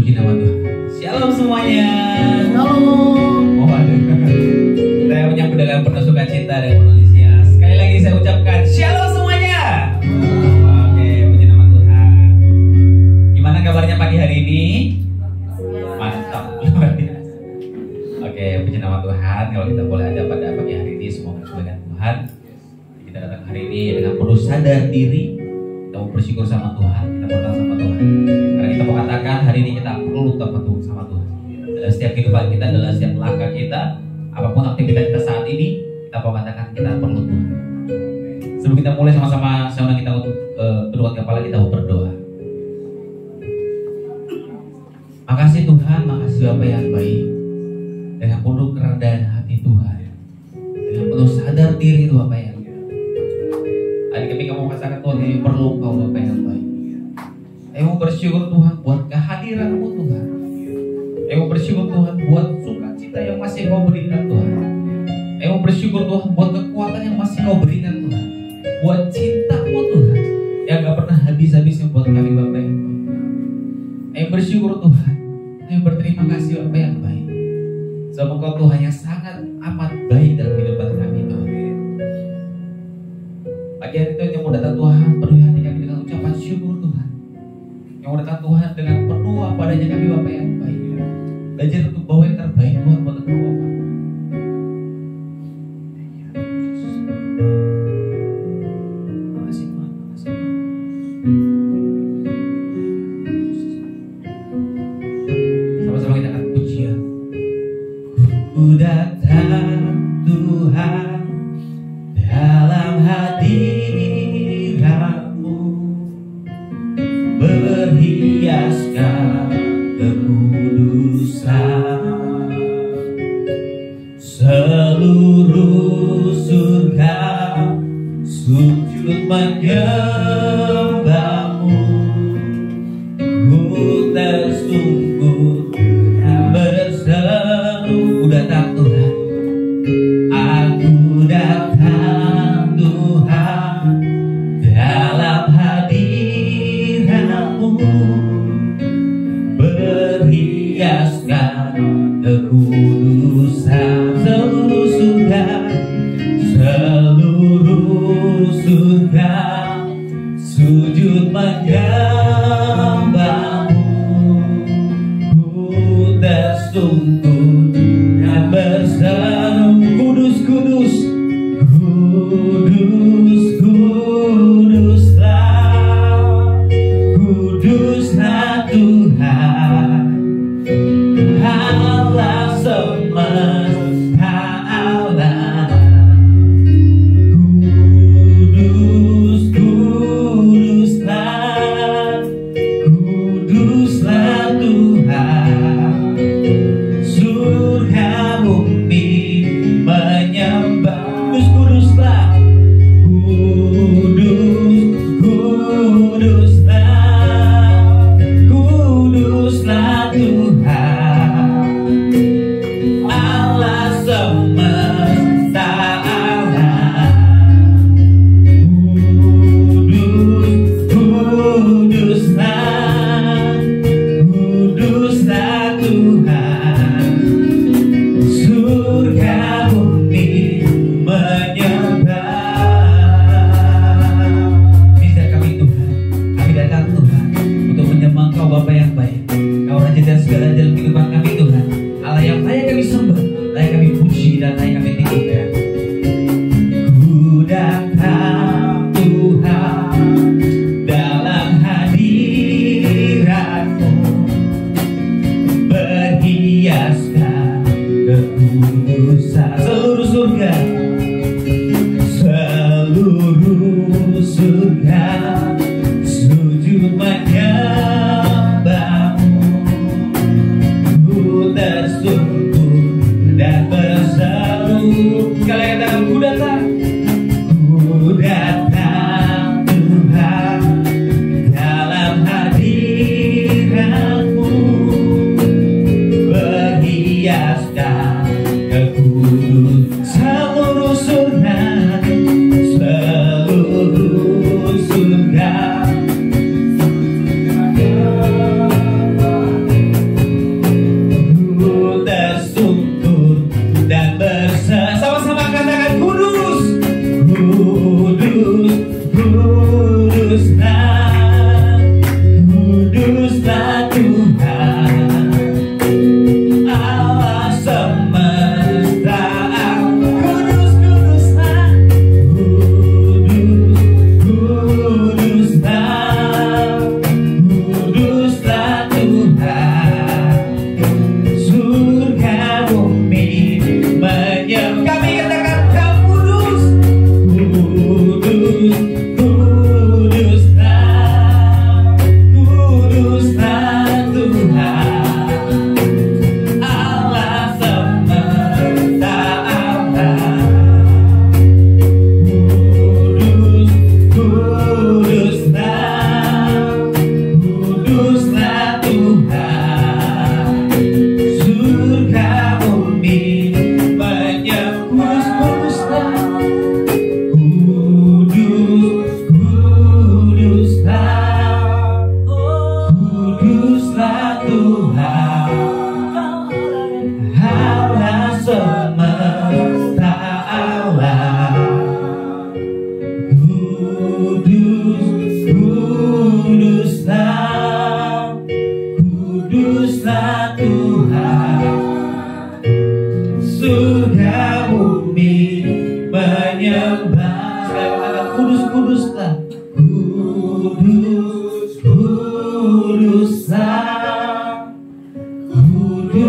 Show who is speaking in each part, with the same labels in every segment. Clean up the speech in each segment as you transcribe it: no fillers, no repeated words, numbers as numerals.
Speaker 1: Puji nama Tuhan. Shalom semuanya.
Speaker 2: Shalom.
Speaker 1: Oh, aduh. Saya menyambut dengan penuh sukacita dan penuh antusias. Sekali lagi saya ucapkan shalom semuanya. Oke, puji nama Tuhan. Gimana kabarnya pagi hari ini? Mantap. Oke, puji nama Tuhan. Kalau kita boleh ada pada pagi hari ini, semoga sesuai dengan Tuhan. Kita datang hari ini dengan penuh sadar diri. Kita mau bersyukur sama Tuhan, kita berdoa sama Tuhan. Karena kita mau katakan hari ini kita perlu bertemu sama Tuhan. Dalam setiap kehidupan kita, dalam setiap langkah kita, apapun aktivitas kita saat ini, kita mau katakan kita perlu Tuhan. Sebelum kita mulai sama-sama, sama kita kedua kepala kita mau berdoa. Makasih Tuhan, makasih Bapa yang baik. Dengan penuh kerendahan hati Tuhan, dengan penuh sadar diri Tuhan Bapa yang hari kami kamu katakan Tuhan kami perlu Kau Bapa yang baik. Kami mau bersyukur Tuhan buat kehadiran-Mu Tuhan. Kami mau bersyukur Tuhan buat sukacita yang masih Kau berikan Tuhan. Kami mau bersyukur Tuhan buat kekuatan yang masih Kau berikan Tuhan. Buat cinta-Mu Tuhan yang gak pernah habis-habisnya buat kami Bapa yang baik. Kami bersyukur Tuhan. Kami berterima kasih Bapa yang baik. Semoga Tuhan yang sangat amat baik dalam kehidupan kami Tuhan. Pagi hari itu yang mau datang Tuhan, penuhi hati kami dengan ucapan syukur Tuhan. Yang mau datang Tuhan dengan penuh apa adanya kami Bapa yang baik. Belajar untuk bawa yang terbaik Tuhan buat engkau Bapa. Makasih Tuhan, makasih Tuhan. Sama-sama kita akan pujian. Ku datang Tuhan dalam hadirat-Mu, berhiaskan kekudusan. Seluruh surga sujud menyembah-Mu. Ku tersungkur dan berseru. Ku datang Tuhan, aku datang Tuhan dalam hadirat-Mu, berhiaskan kekudusan. Seluruh surga sujud menyembah-Mu. Ku tersungkur dan berseru, kudus, kudus, kudus, kuduslah, kuduslah Tuhan, Allah semesta alam. Kudus, kuduslah, kuduslah Tuhan, surga bumi menyembah. Kudus, kuduslah, kudus, kuduslah, kuduslah Tuhan, Allah semesta alam. Kudus, kuduslah, kuduslah Tuhan, surga bumi menyembah. Bisa kami Tuhan, kami datang Tuhan untuk menyembah Kau Bapa yang baik. Kau Raja dan segala dalam kehidupan kami Tuhan, Allah yang layak kami sembah, layak kami puji dan layak kami tinggikan. Ku datang Tuhan dalam hadirat-Mu, berhiaskan kekudusan. Seluruh surga, seluruh surga sujud menyembah-Mu. Ku tersungkur dan berseru. Kalian katakan ku datang. Ku datang Tuhan dalam hadirat-Mu, berhiaskan kekudusan.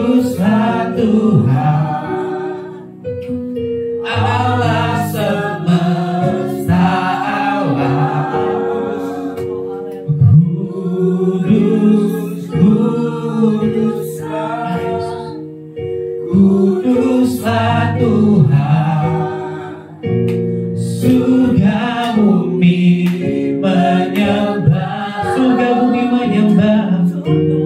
Speaker 1: Kuduslah Tuhan, Allah semesta alam. Kudus, kuduslah, kuduslah Tuhan, surga bumi menyembah, surga bumi menyembah, surga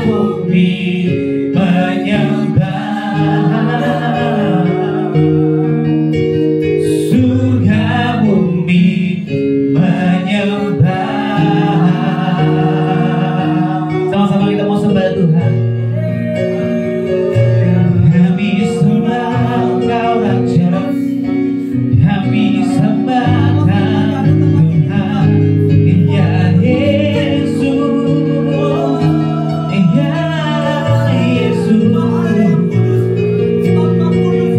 Speaker 1: bumi menyembah, surga bumi menyembah. Sama-sama kita mau sembah Tuhan. Kami sembah Engkau Raja, kami sembah Tuhan, ya Yesus, ya Yesus.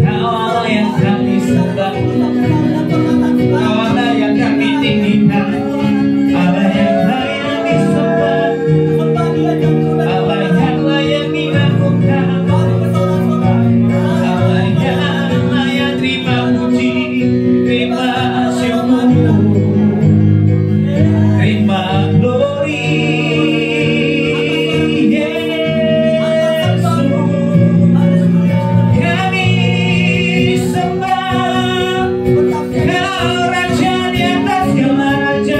Speaker 1: Kau Allah yang kami sembah, Kau Allah yang kami tinggikan, Allah yang layak disembah, Allah yang layak dilakukan, Allah yang layak terima puji, terima syukur, terima glory. Yesus, kami sembah Kau Raja di atas segala raja,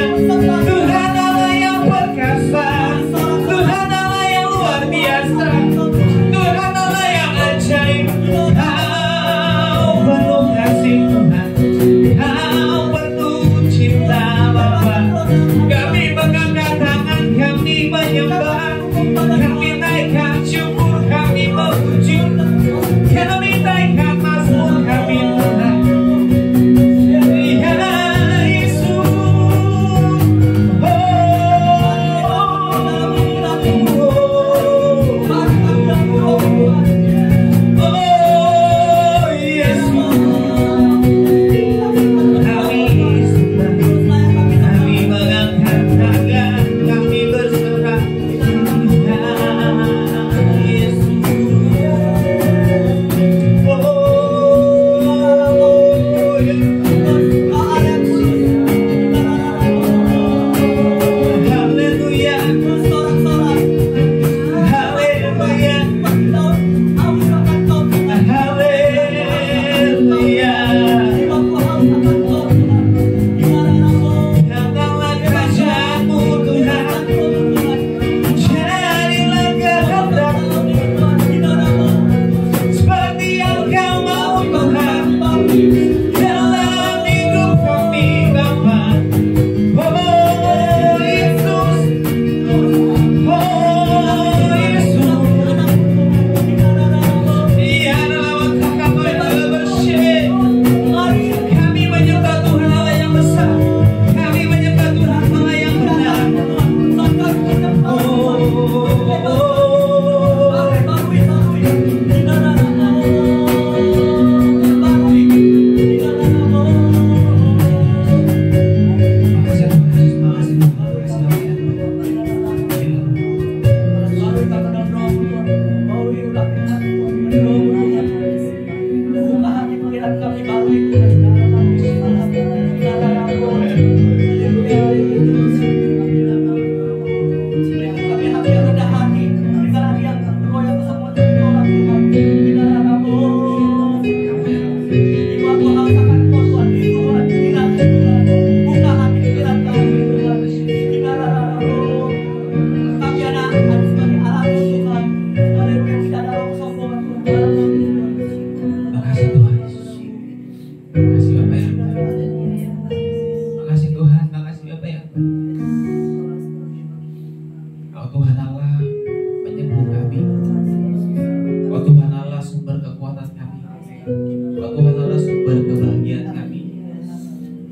Speaker 1: Tuhan Allah yang perkasa, Tuhan Allah yang luar biasa, Tuhan Allah yang ajaib. Kau penuh kasih Tuhan, Kau penuh cinta Bapa. Kami mengangkat tangan, kami menyembah, kami naikkan syukur, kami memuji, kami naikkan mazmur, kami Tuhan. Ya Yesus, kami mengangkat tangan, kami berserah.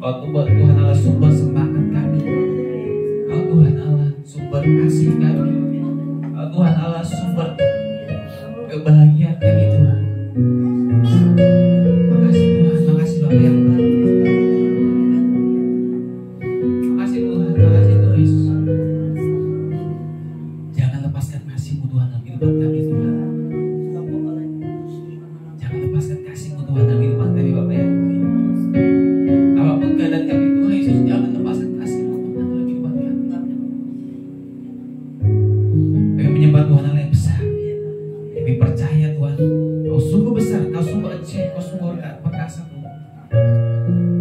Speaker 1: Kau Tuhan Allah sumber semangat kami. Kau Tuhan Allah sumber kasih kami. Kau Tuhan Allah sumber kebahagiaan kami Tuhan. Makasih Tuhan, makasih Bapak yang baik. Makasih Tuhan, makasih Tuhan Yesus. Jangan lepaskan kasih-Mu Kami percaya Tuhan, Kau sungguh besar, Kau sungguh ajaib, Kau sungguh perkasa Tuhan.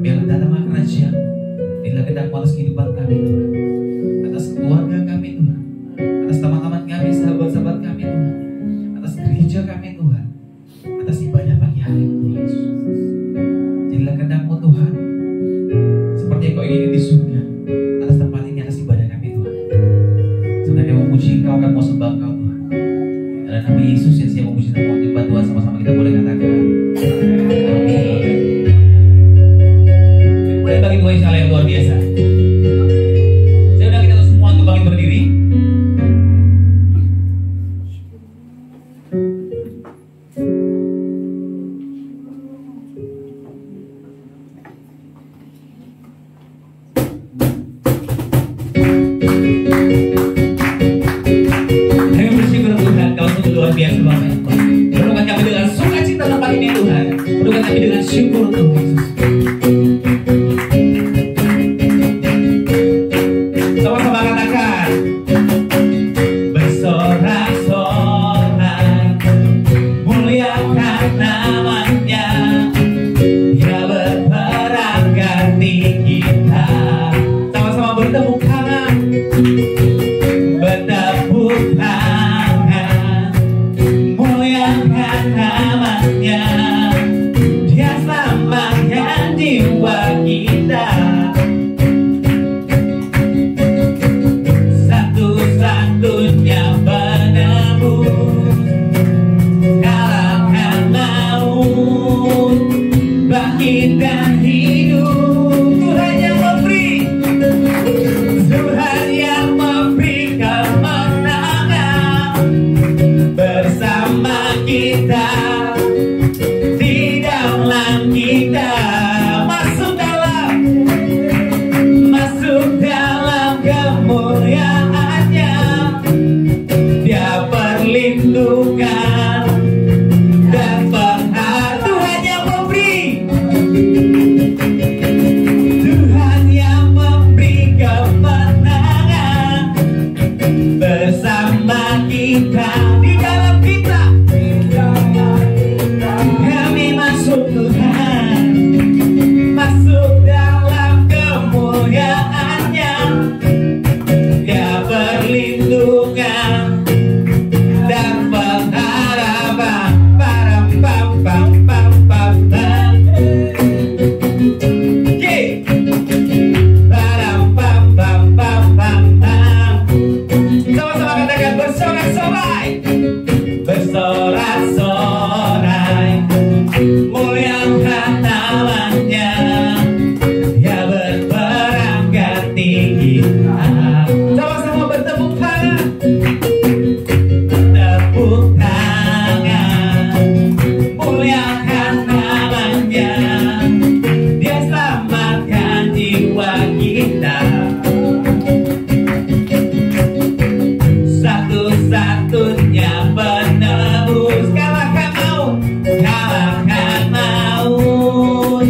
Speaker 1: Biarlah datanglah kerajaan, bila kehendak-Mu atas kehidupan kami Tuhan, atas keluarga kami Tuhan, atas teman-teman kami, sahabat-sahabat kami Tuhan, atas gereja kami Tuhan, atas ibadah pagi hari Tuhan Yesus. Jadilah kehendak-Mu Tuhan, seperti yang Kau ingin di surga, atas tempat ini, atas ibadah kami Tuhan. Sebenarnya kami memuji Engkau, kami mau sembah Engkau Tuhan. Dalam nama Yesus yang siap memuji dan menyembah Tuhan, sama-sama kita boleh katakan amin. Boleh bagi Tuhan insya Allah yang luar biasa. Saya undang kita semua untuk bangkit berdiri. Kami bersyukur Tuhan, Kau sungguh luar biasa Bapak. Penuhkan kami dengan sukacita tempat ini Tuhan. Penuhkan kami dengan syukur Tuhan Yesus. Sama-sama katakan, bersorak-sorai, muliakan namanya, Dia berperang ganti kita. Sama-sama bertepuk tangan, bertepuk tangan, muliakan namanya, Dia selamatkan jiwa kita. Satu-satunya penebus, kalahkan maut, bangkit dan hidup. Tuhan yang memberi, Tuhan yang memberi kemenangan. Bersama kita, di dalam kita, masuk dalam kemuliaannya. Dia perlindungan dan penghargaan. Tuhan yang memberi, Tuhan yang memberi kemenangan. Bersama kita, di dalam kita, kami masuk Tuhan, masuk dalam kemuliaannya. Dia perlindungan dan pengharapan. Param pam pam pam pam pam. Ye. Param pam pam pam pam pam. Sama-sama katakan bersorak-sorai, bersorak-sorai, muliakan namanya, Dia berperang ganti kita. Sama-sama bertepuk tangan, bertepuk tangan, muliakan namanya, Dia selamatkan jiwa kita. Satu-satunya penebus, kalahkan maut,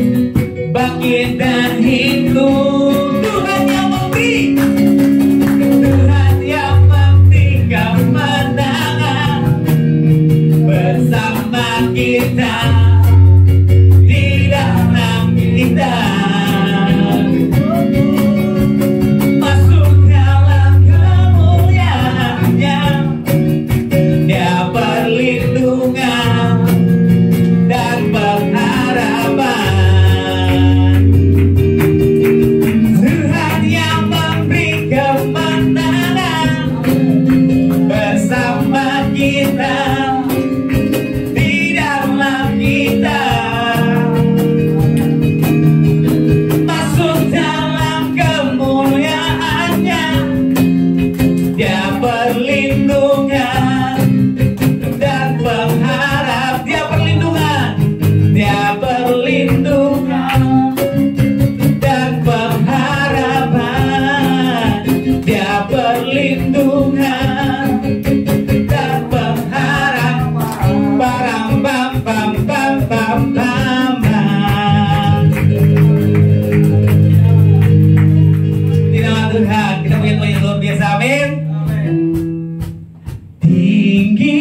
Speaker 1: bangkit dan hidup. Tuhan yang memberi, Tuhan yang memberi kemenangan. Bersama kita, di dalam kita, masuk dalam kemuliaannya. Dia perlindungan dan pengharapan. Tuhan yang memberi kemenangan. Bersama kita, di dalam kita, masuk dalam kemuliaannya. Dia perlindungan dan pengharap. Dia perlindungan, Dia perlindungan dan pengharapan. Dia perlindungan dan pengharapan. Param pam pam pam pam pam pam. Di nama Tuhan kita punya Tuhan yang luar biasa. Amin. Tinggi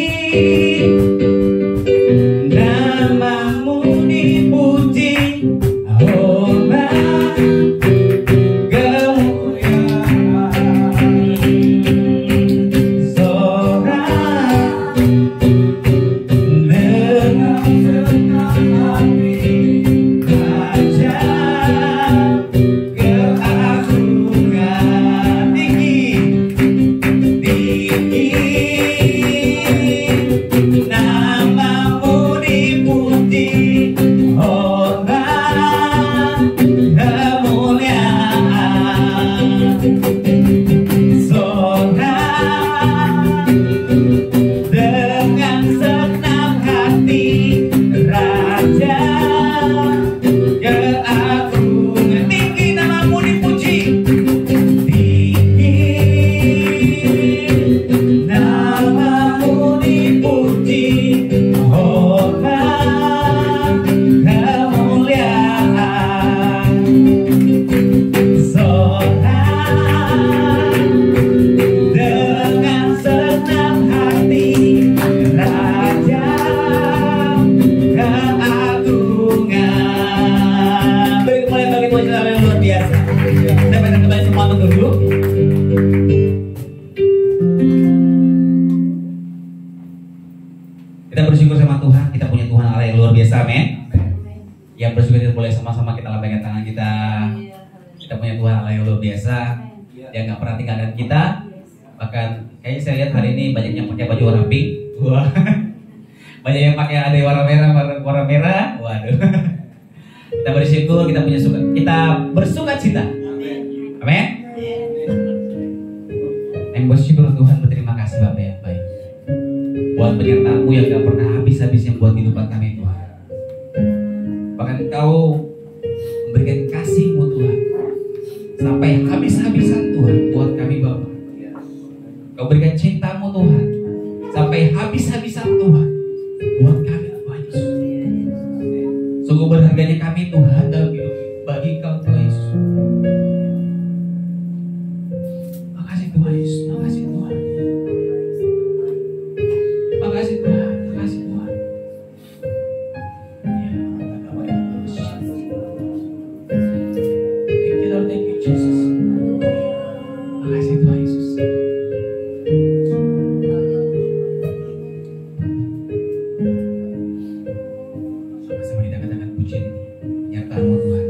Speaker 1: Kita bersyukur sama Tuhan, kita punya Tuhan Allah yang luar biasa, amin. Yang bersyukur kita boleh sama-sama kita lambaikan tangan kita. Kita punya Tuhan Allah yang luar biasa. Dia nggak pernah tinggalkan kita. Bahkan kayaknya saya lihat hari ini banyak yang pakai baju warna pink. Wah. Banyak yang pakai ada warna merah. Waduh. Kita bersyukur, kita bersuka cita. Amin. Yang bersyukur Tuhan, berterima kasih Bapak yang baik buat penyertaanmu yang gak pernah habis-habisnya buat kehidupan kami Tuhan. Bahkan Engkau memberikan kasih-Mu Tuhan sampai habis-habisan Tuhan buat kami Bapak. Kau berikan cinta-Mu Tuhan sampai habis-habisan Tuhan buat kami Tuhan Yesus. Sungguh berharganya kami Tuhan dalam hidup bagi Kau Tuhan Yesus. Makasih Tuhan Yesus, makasih Tuhan. Makasih Tuhan, makasih Tuhan. Thank you Lord, thank you Jesus. Makasih Tuhan Yesus. Sama-sama kita katakan pujian ini, penyertaan-Mu Tuhan.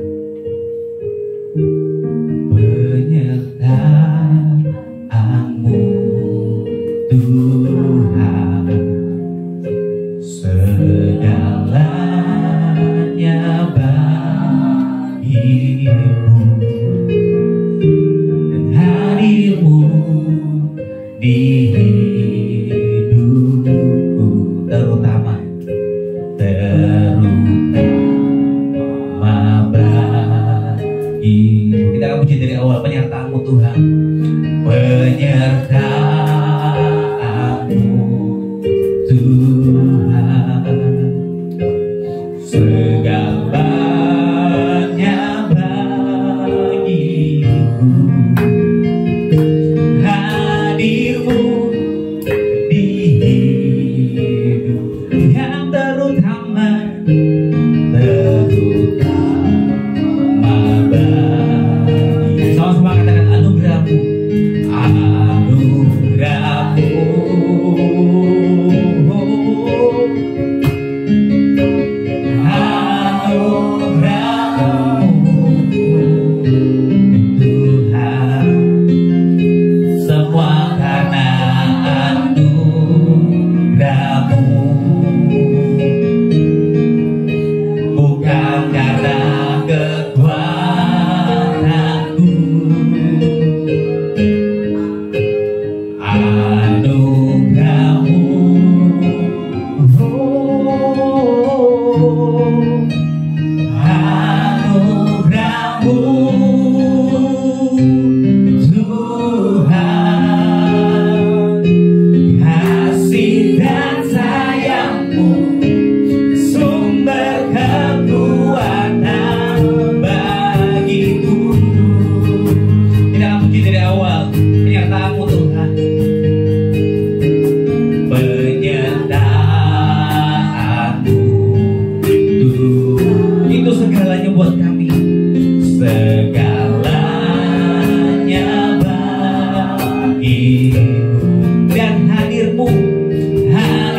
Speaker 1: Penyertaan-Mu Tuhan, segalanya bagiku, dan hadir-Mu di hidupku, terutama bagiku. Kita akan puji dari awal, penyertaan-Mu Tuhan, penyertaan-Mu Tuhan, segalanya bagiku, hadir-Mu di hidup yang terutama bagi. Sama-sama katakan anugerah-Mu, anugerah-Mu, Tuhan, semua karena anugerah-Mu, bukan karena kekuatanku. Anugerah-Mu, anugerah-Mu Tuhan, kasih dan sayang-Mu, sumber kekuatan bagiku. Kita akan puji dari awal, penyertaan-Mu Tuhan, penyertaan-Mu Tuhan, itu segalanya buat kami, segalanya bagiku, dan hadir-Mu, hadir-Mu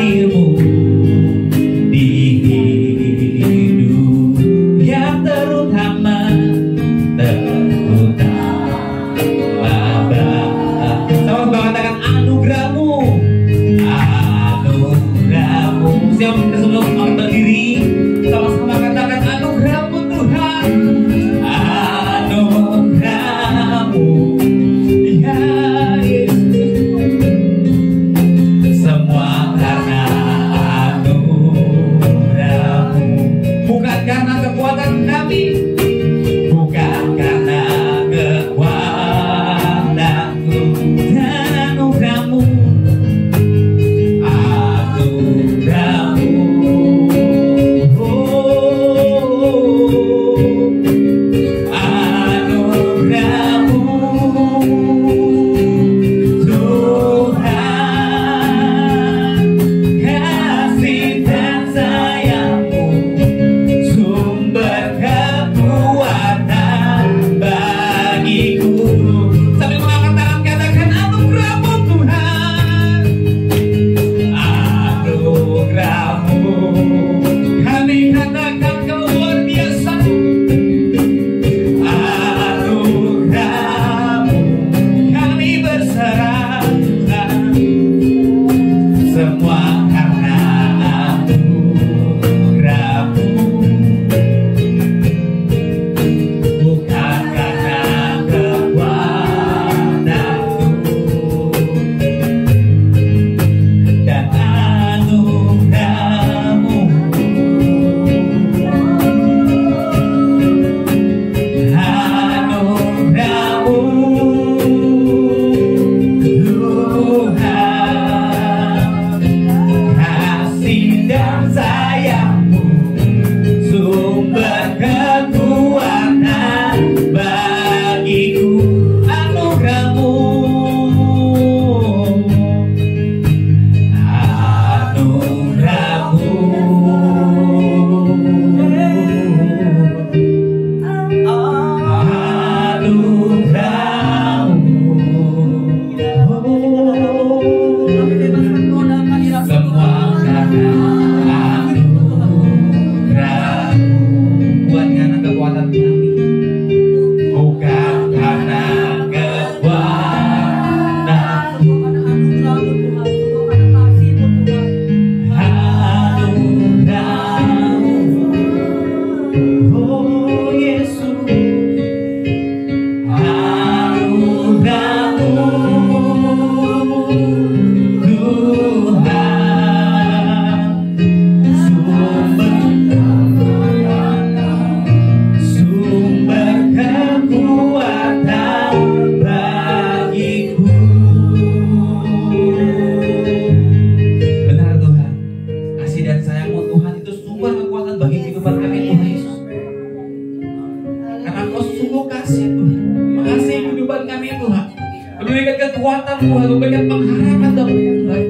Speaker 1: kekuatan Tuhan, memberikan pengharapan dalam yang baik.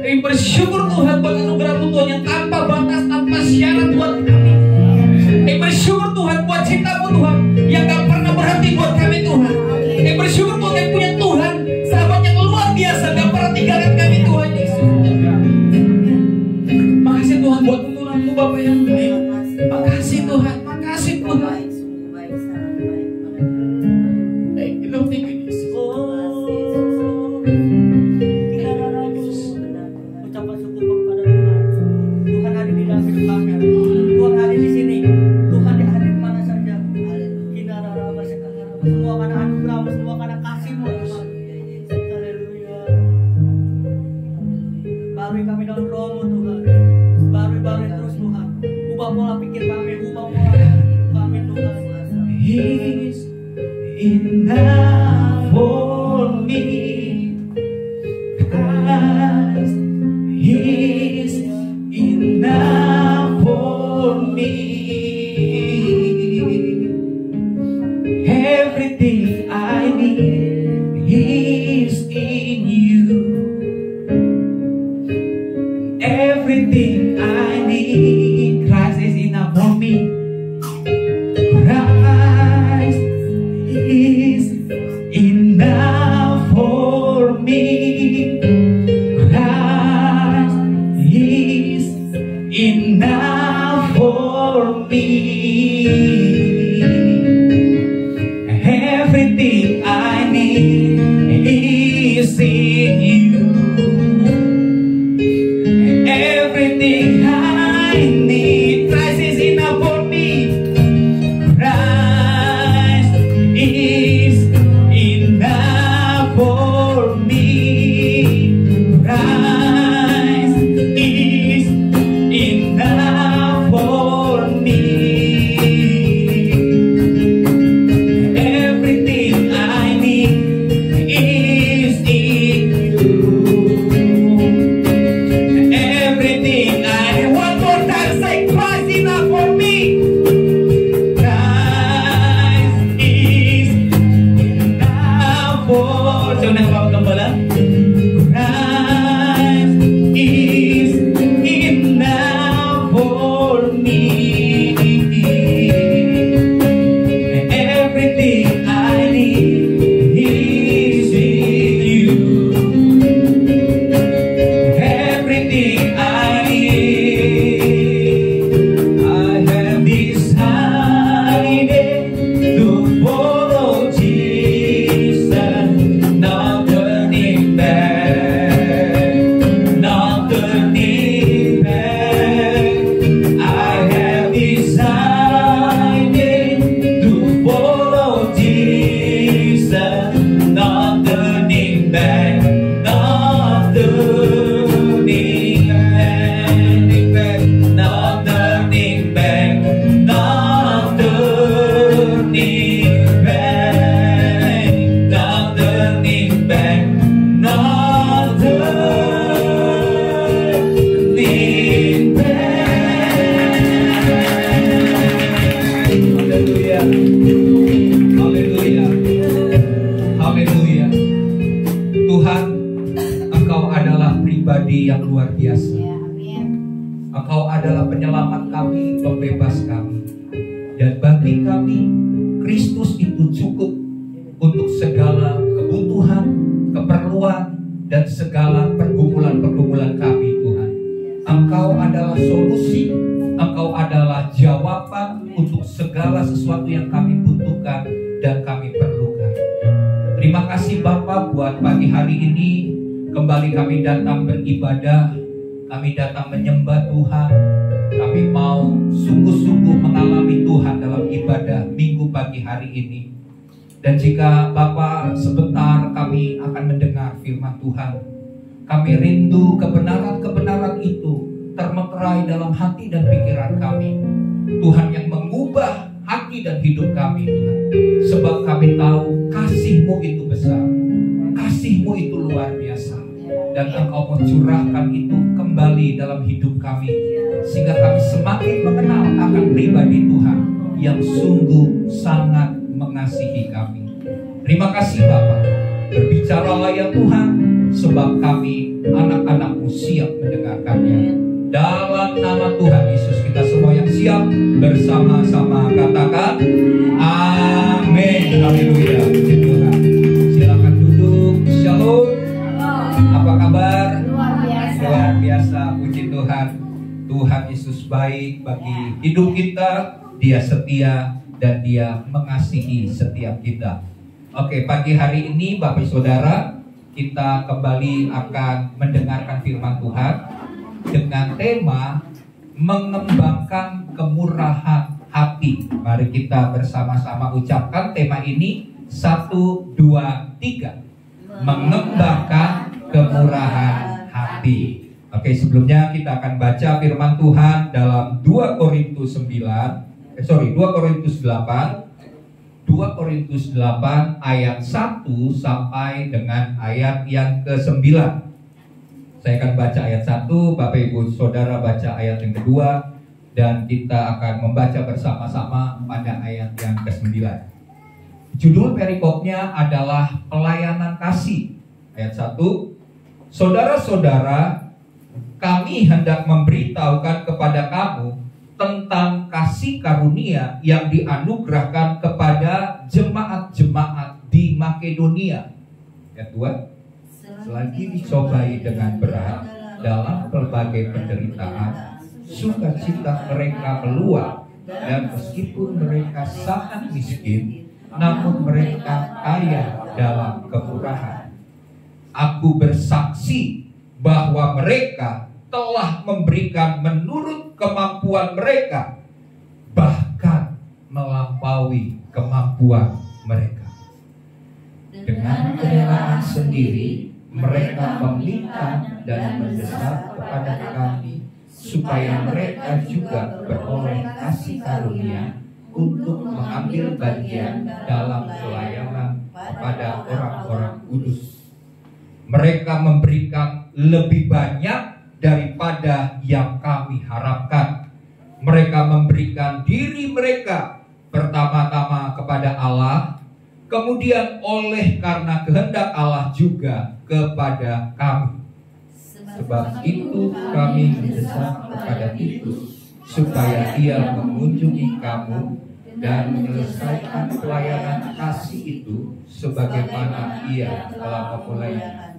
Speaker 1: Kami bersyukur Tuhan buat anugerah-Mu Tuhan yang tanpa batas, tanpa syarat buat kami. Kami bersyukur Tuhan buat cinta-Mu Tuhan yang gak pernah berhenti buat kami Tuhan. Kami bersyukur Tuhan yang punya Tuhan, sahabat yang luar biasa, gak pernah tinggalkan kami Tuhan Yesus. Makasih Tuhan buat tuntunan-Mu Bapa yang baik. Makasih Tuhan, makasih Tuhan.
Speaker 2: Semua karena anugerah-Mu, semua karena kasih-Mu Tuhan. Haleluya. Barui kami dalam Roh-Mu Tuhan. Barui terus Tuhan. Ubah pola pikir kami, ubah pola hidup kami Tuhan.
Speaker 1: He's enough for me. Christ, He's enough for me. Everything I need is in you. Everything I need, Christ is enough for me. Christ is enough for me. Christ is enough for me. Everything I need is in you. Everything I need, Christ is enough for me. Christ is enough for me. Christ is enough for me. I
Speaker 3: biasa. Engkau adalah penyelamat kami, pembebas kami. Dan bagi kami, Kristus itu cukup untuk segala kebutuhan, keperluan, dan segala pergumulan-pergumulan kami, Tuhan. Engkau adalah solusi, Engkau adalah jawaban untuk segala sesuatu yang kami butuhkan dan kami perlukan. Terima kasih Bapa buat pagi hari ini. Kembali kami datang beribadah, kami datang menyembah Tuhan. Kami mau sungguh-sungguh mengalami Tuhan dalam ibadah minggu pagi hari ini. Dan jika Bapa sebentar kami akan mendengar firman Tuhan, kami rindu kebenaran-kebenaran itu termeterai dalam hati dan pikiran kami. Tuhan yang mengubah hati dan hidup kami, Tuhan. Sebab kami tahu kasih-Mu itu besar, kasih-Mu itu luar biasa. Dan Engkau mau curahkan itu kembali dalam hidup kami, sehingga kami semakin mengenal akan pribadi Tuhan yang sungguh sangat mengasihi kami. Terima kasih Bapa. Berbicaralah ya Tuhan, sebab kami anak-anak-Mu siap mendengarkannya. Dalam nama Tuhan Yesus kita semua yang siap bersama-sama katakan amin. Haleluya. Puji Tuhan. Silakan duduk. Shalom. Apa kabar? Luar biasa. Puji Tuhan. Tuhan Yesus baik bagi hidup kita. Dia setia dan Dia mengasihi setiap kita. Oke, pagi hari ini Bapak Saudara, kita kembali akan mendengarkan firman Tuhan dengan tema mengembangkan kemurahan hati. Mari kita bersama-sama ucapkan tema ini 1, 2, 3. Mengembangkan kemurahan hati. Oke, sebelumnya kita akan baca firman Tuhan dalam 2 Korintus 8 ayat 1 sampai dengan ayat yang ke-9. Saya akan baca ayat 1, Bapak Ibu Saudara baca ayat yang kedua, dan kita akan membaca bersama-sama pada ayat yang ke-9. Judul perikopnya adalah pelayanan kasih. Ayat 1, saudara-saudara, kami hendak memberitahukan kepada kamu tentang kasih karunia yang dianugerahkan kepada jemaat-jemaat di Makedonia. Ayat 2, selagi dicobai dengan berat dalam berbagai penderitaan, sukacita mereka meluap, dan meskipun mereka sangat miskin, namun mereka kaya dalam kemurahan. Aku bersaksi bahwa mereka telah memberikan menurut kemampuan mereka, bahkan melampaui kemampuan mereka. Dengan kerelaan sendiri, mereka meminta dan mendesak kepada kami supaya mereka juga beroleh kasih karunia untuk mengambil bagian dalam pelayanan kepada orang-orang kudus. Mereka memberikan lebih banyak daripada yang kami harapkan. Mereka memberikan diri mereka pertama-tama kepada Allah, kemudian oleh karena kehendak Allah juga kepada kami. Sebab itu kami mendesak kepada Titus supaya ia mengunjungi kamu dan menyelesaikan pelayanan kasih itu sebagaimana ia telah memulainya.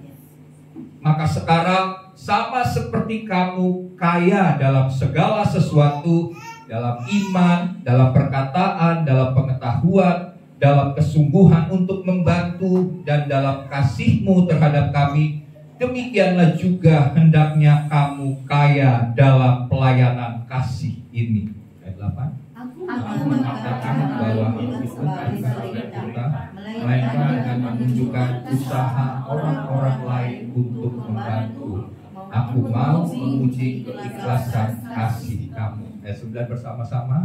Speaker 3: Maka sekarang sama seperti kamu kaya dalam segala sesuatu, dalam iman, dalam perkataan, dalam pengetahuan, dalam kesungguhan untuk membantu, dan dalam kasih-Mu terhadap kami, demikianlah juga hendaknya kamu kaya dalam pelayanan kasih ini. Ayat 8. Aku mengatakan bahwa itu bukan kita, melainkan dengan menunjukkan usaha orang-orang lain untuk membantu. Aku mau menguji keikhlasan kasih kamu. Ayat 9 bersama-sama.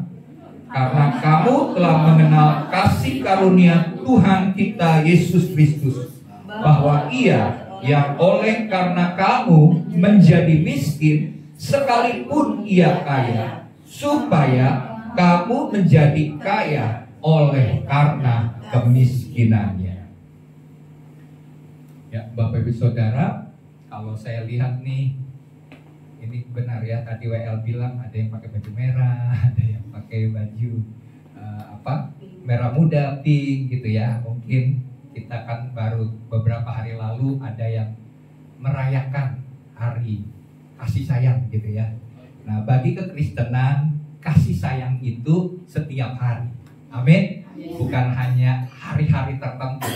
Speaker 3: Karena kamu telah mengenal kasih karunia Tuhan kita Yesus Kristus, bahwa Ia yang oleh karena kamu menjadi miskin, sekalipun Ia kaya, supaya kamu menjadi kaya oleh karena kemiskinannya. Ya, Bapak Ibu Saudara, kalau saya lihat nih, ini benar ya, tadi WL bilang ada yang pakai baju merah, ada yang pakai baju merah muda, pink gitu ya. Mungkin kita kan baru beberapa hari lalu ada yang merayakan hari kasih sayang gitu ya. Nah, bagi kekristenan kasih sayang itu setiap hari. Amin. Bukan hanya hari-hari tertentu.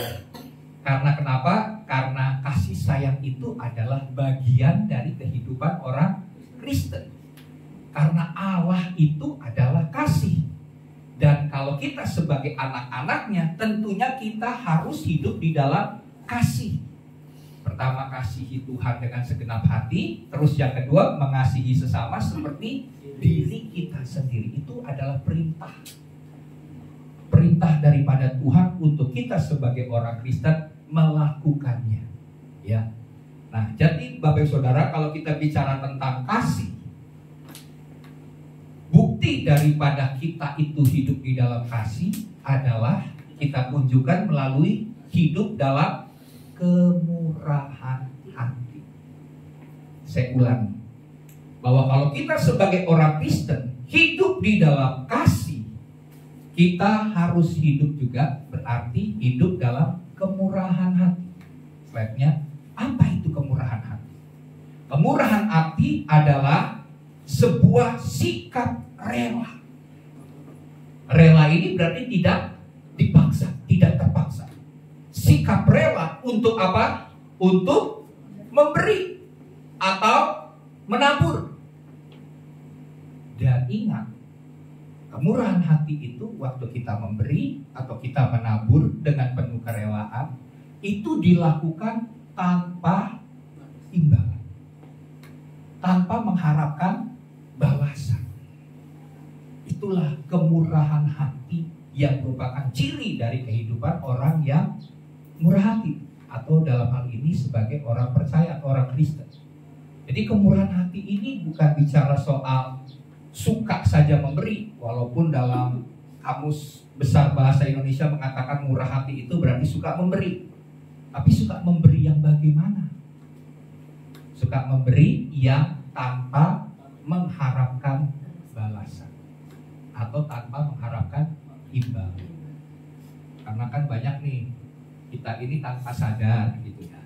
Speaker 3: Karena kenapa? Karena kasih sayang itu adalah bagian dari kehidupan orang Kristen. Karena Allah itu adalah kasih. Dan kalau kita sebagai anak-anaknya, tentunya kita harus hidup di dalam kasih. Pertama, kasihi Tuhan dengan segenap hati. Terus yang kedua, mengasihi sesama seperti diri kita sendiri. Itu adalah perintah. Perintah daripada Tuhan untuk kita sebagai orang Kristen melakukannya. Ya. Nah, jadi Bapak Ibu Saudara, kalau kita bicara tentang kasih, bukti daripada kita itu hidup di dalam kasih adalah kita tunjukkan melalui hidup dalam kemurahan hati. Saya ulangi, bahwa kalau kita sebagai orang Kristen hidup di dalam kasih, kita harus hidup juga berarti hidup dalam kemurahan hati. Slide-nya, apa itu kemurahan hati? Kemurahan hati adalah sebuah sikap rela. Rela ini berarti tidak dipaksa, tidak terpaksa. Sikap rela untuk apa? Untuk memberi atau menabur. Dan ingat, kemurahan hati itu waktu kita memberi atau kita menabur dengan penuh kerelaan, itu dilakukan tanpa imbalan, tanpa mengharapkan balasan. Itulah kemurahan hati yang merupakan ciri dari kehidupan orang yang murah hati, atau dalam hal ini sebagai orang percaya atau orang Kristen. Jadi kemurahan hati ini bukan bicara soal suka saja memberi, walaupun dalam Kamus Besar Bahasa Indonesia mengatakan murah hati itu berarti suka memberi. Tapi suka memberi yang bagaimana? Suka memberi yang tanpa mengharapkan balasan atau tanpa mengharapkan imbalan. Karena kan banyak nih, kita ini tanpa sadar gitu ya,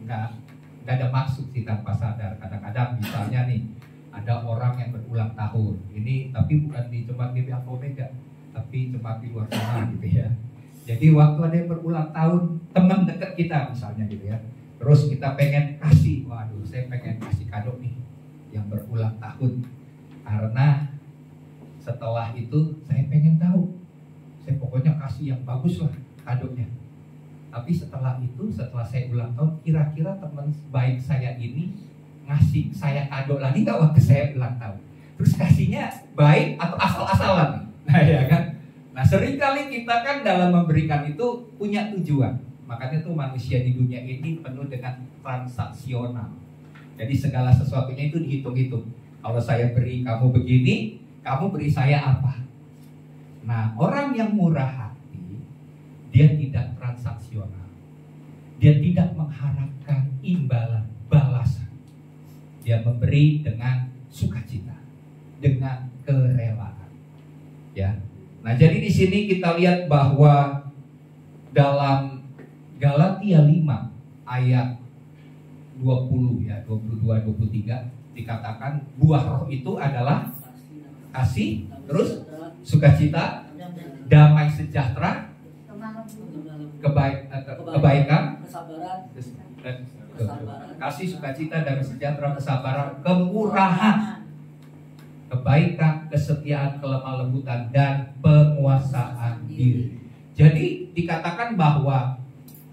Speaker 3: nggak ada maksud sih tanpa sadar. Kadang-kadang misalnya nih, ada orang yang berulang tahun ini, tapi bukan di Jemaat GBI Omega, tapi jemaat di luar sana gitu ya. Jadi waktu ada yang berulang tahun, teman dekat kita misalnya gitu ya, terus kita pengen kasih, waduh saya pengen kasih kado nih yang berulang tahun, karena setelah itu saya pengen tahu, saya pokoknya kasih yang bagus lah kadonya. Tapi setelah itu, setelah saya ulang tahun, kira-kira teman baik saya ini ngasih saya kado lagi nggak waktu saya ulang tahun? Terus kasihnya baik atau asal-asalan? Nah ya kan. Nah seringkali kita kan dalam memberikan itu punya tujuan. Makanya tuh manusia di dunia ini penuh dengan transaksional. Jadi segala sesuatunya itu dihitung-hitung. Kalau saya beri kamu begini, kamu beri saya apa? Nah orang yang murah hati, dia tidak transaksional. Dia tidak mengharapkan imbalan, balasan. Dia memberi dengan sukacita, dengan kerelaan. Ya. Nah, jadi di sini kita lihat bahwa dalam Galatia 5 ayat 20 ya, 22 23 dikatakan buah roh itu adalah kasih, terus sukacita, damai sejahtera, kebaikan, kasih, sukacita, damai sejahtera, kesabaran, kemurahan, kebaikan, kesetiaan, kelemah lembutan, dan penguasaan diri. Jadi dikatakan bahwa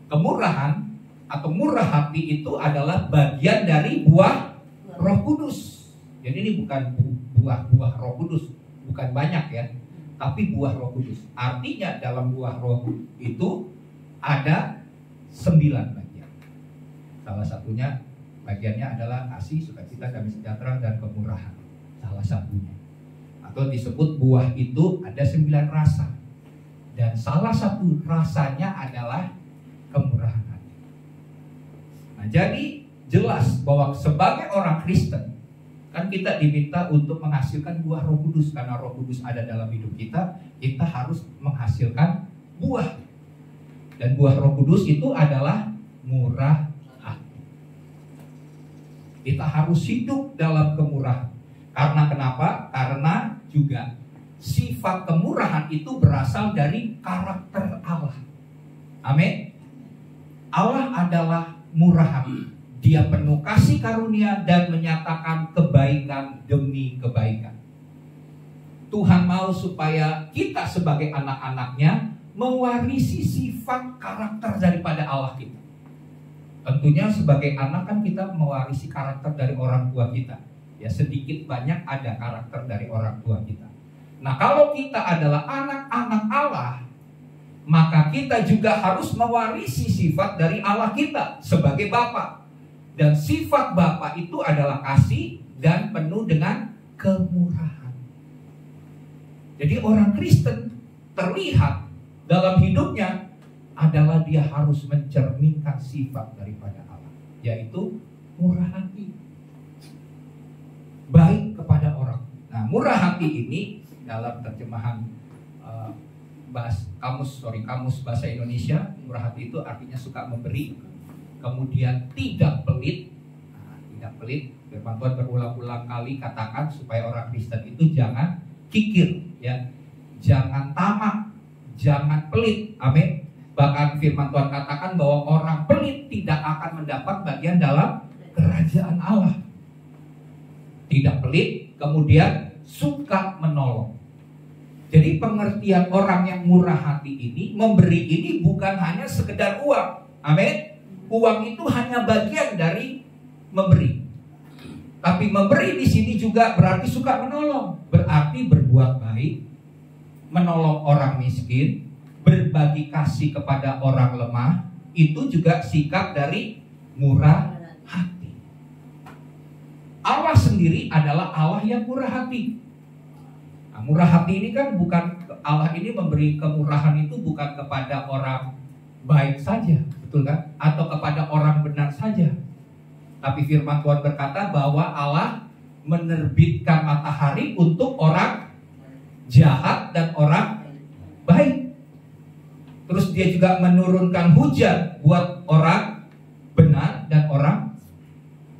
Speaker 3: kemurahan atau murah hati itu adalah bagian dari buah Roh Kudus. Jadi ini bukan buah Roh Kudus, bukan banyak ya, tapi buah Roh Kudus. Artinya dalam buah Roh itu ada 9 bagian. Salah satunya bagiannya adalah kasih, sukacita, damai sejahtera, dan kemurahan. Salah satunya. Atau disebut buah itu ada 9 rasa. Dan salah satu rasanya adalah kemurahan hati. Nah, jadi jelas bahwa sebagai orang Kristen, Kan kita diminta untuk menghasilkan buah Roh Kudus. Karena Roh Kudus ada dalam hidup kita, kita harus menghasilkan buah. Dan buah Roh Kudus itu adalah murah hati. Kita harus hidup dalam kemurahan. Karena kenapa? Karena juga sifat kemurahan itu berasal dari karakter Allah. Amin. Allah adalah murah hati. Dia penuh kasih karunia dan menyatakan kebaikan demi kebaikan. Tuhan mau supaya kita sebagai anak-anaknya mewarisi sifat karakter daripada Allah kita. Tentunya sebagai anak kan kita mewarisi karakter dari orang tua kita. Ya, sedikit banyak ada karakter dari orang tua kita. Nah, kalau kita adalah anak-anak Allah, maka kita juga harus mewarisi sifat dari Allah kita sebagai Bapa. Dan sifat Bapa itu adalah kasih dan penuh dengan kemurahan. Jadi orang Kristen terlihat dalam hidupnya adalah dia harus mencerminkan sifat daripada Allah, yaitu murah hati, baik kepada orang. Nah, murah hati ini dalam terjemahan kamus bahasa Indonesia, murah hati itu artinya suka memberi, kemudian tidak pelit. Nah, tidak pelit, firman Tuhan berulang-ulang kali katakan supaya orang Kristen itu jangan kikir, ya, jangan tamak, jangan pelit. Amin. Bahkan firman Tuhan katakan bahwa orang pelit tidak akan mendapat bagian dalam kerajaan Allah. Tidak pelit, kemudian suka menolong. Jadi pengertian orang yang murah hati ini, memberi ini bukan hanya sekedar uang. Amin. Uang itu hanya bagian dari memberi. Tapi memberi di sini juga berarti suka menolong. Berarti berbuat baik, menolong orang miskin, berbagi kasih kepada orang lemah. Itu juga sikap dari murah hati. Allah sendiri adalah Allah yang murah hati. Nah, murah hati ini kan bukan, Allah ini memberi kemurahan itu bukan kepada orang baik saja, betul kan? Atau kepada orang benar saja. Tapi firman Tuhan berkata bahwa Allah menerbitkan matahari untuk orang jahat dan orang baik. Terus dia juga menurunkan hujan buat orang benar dan orang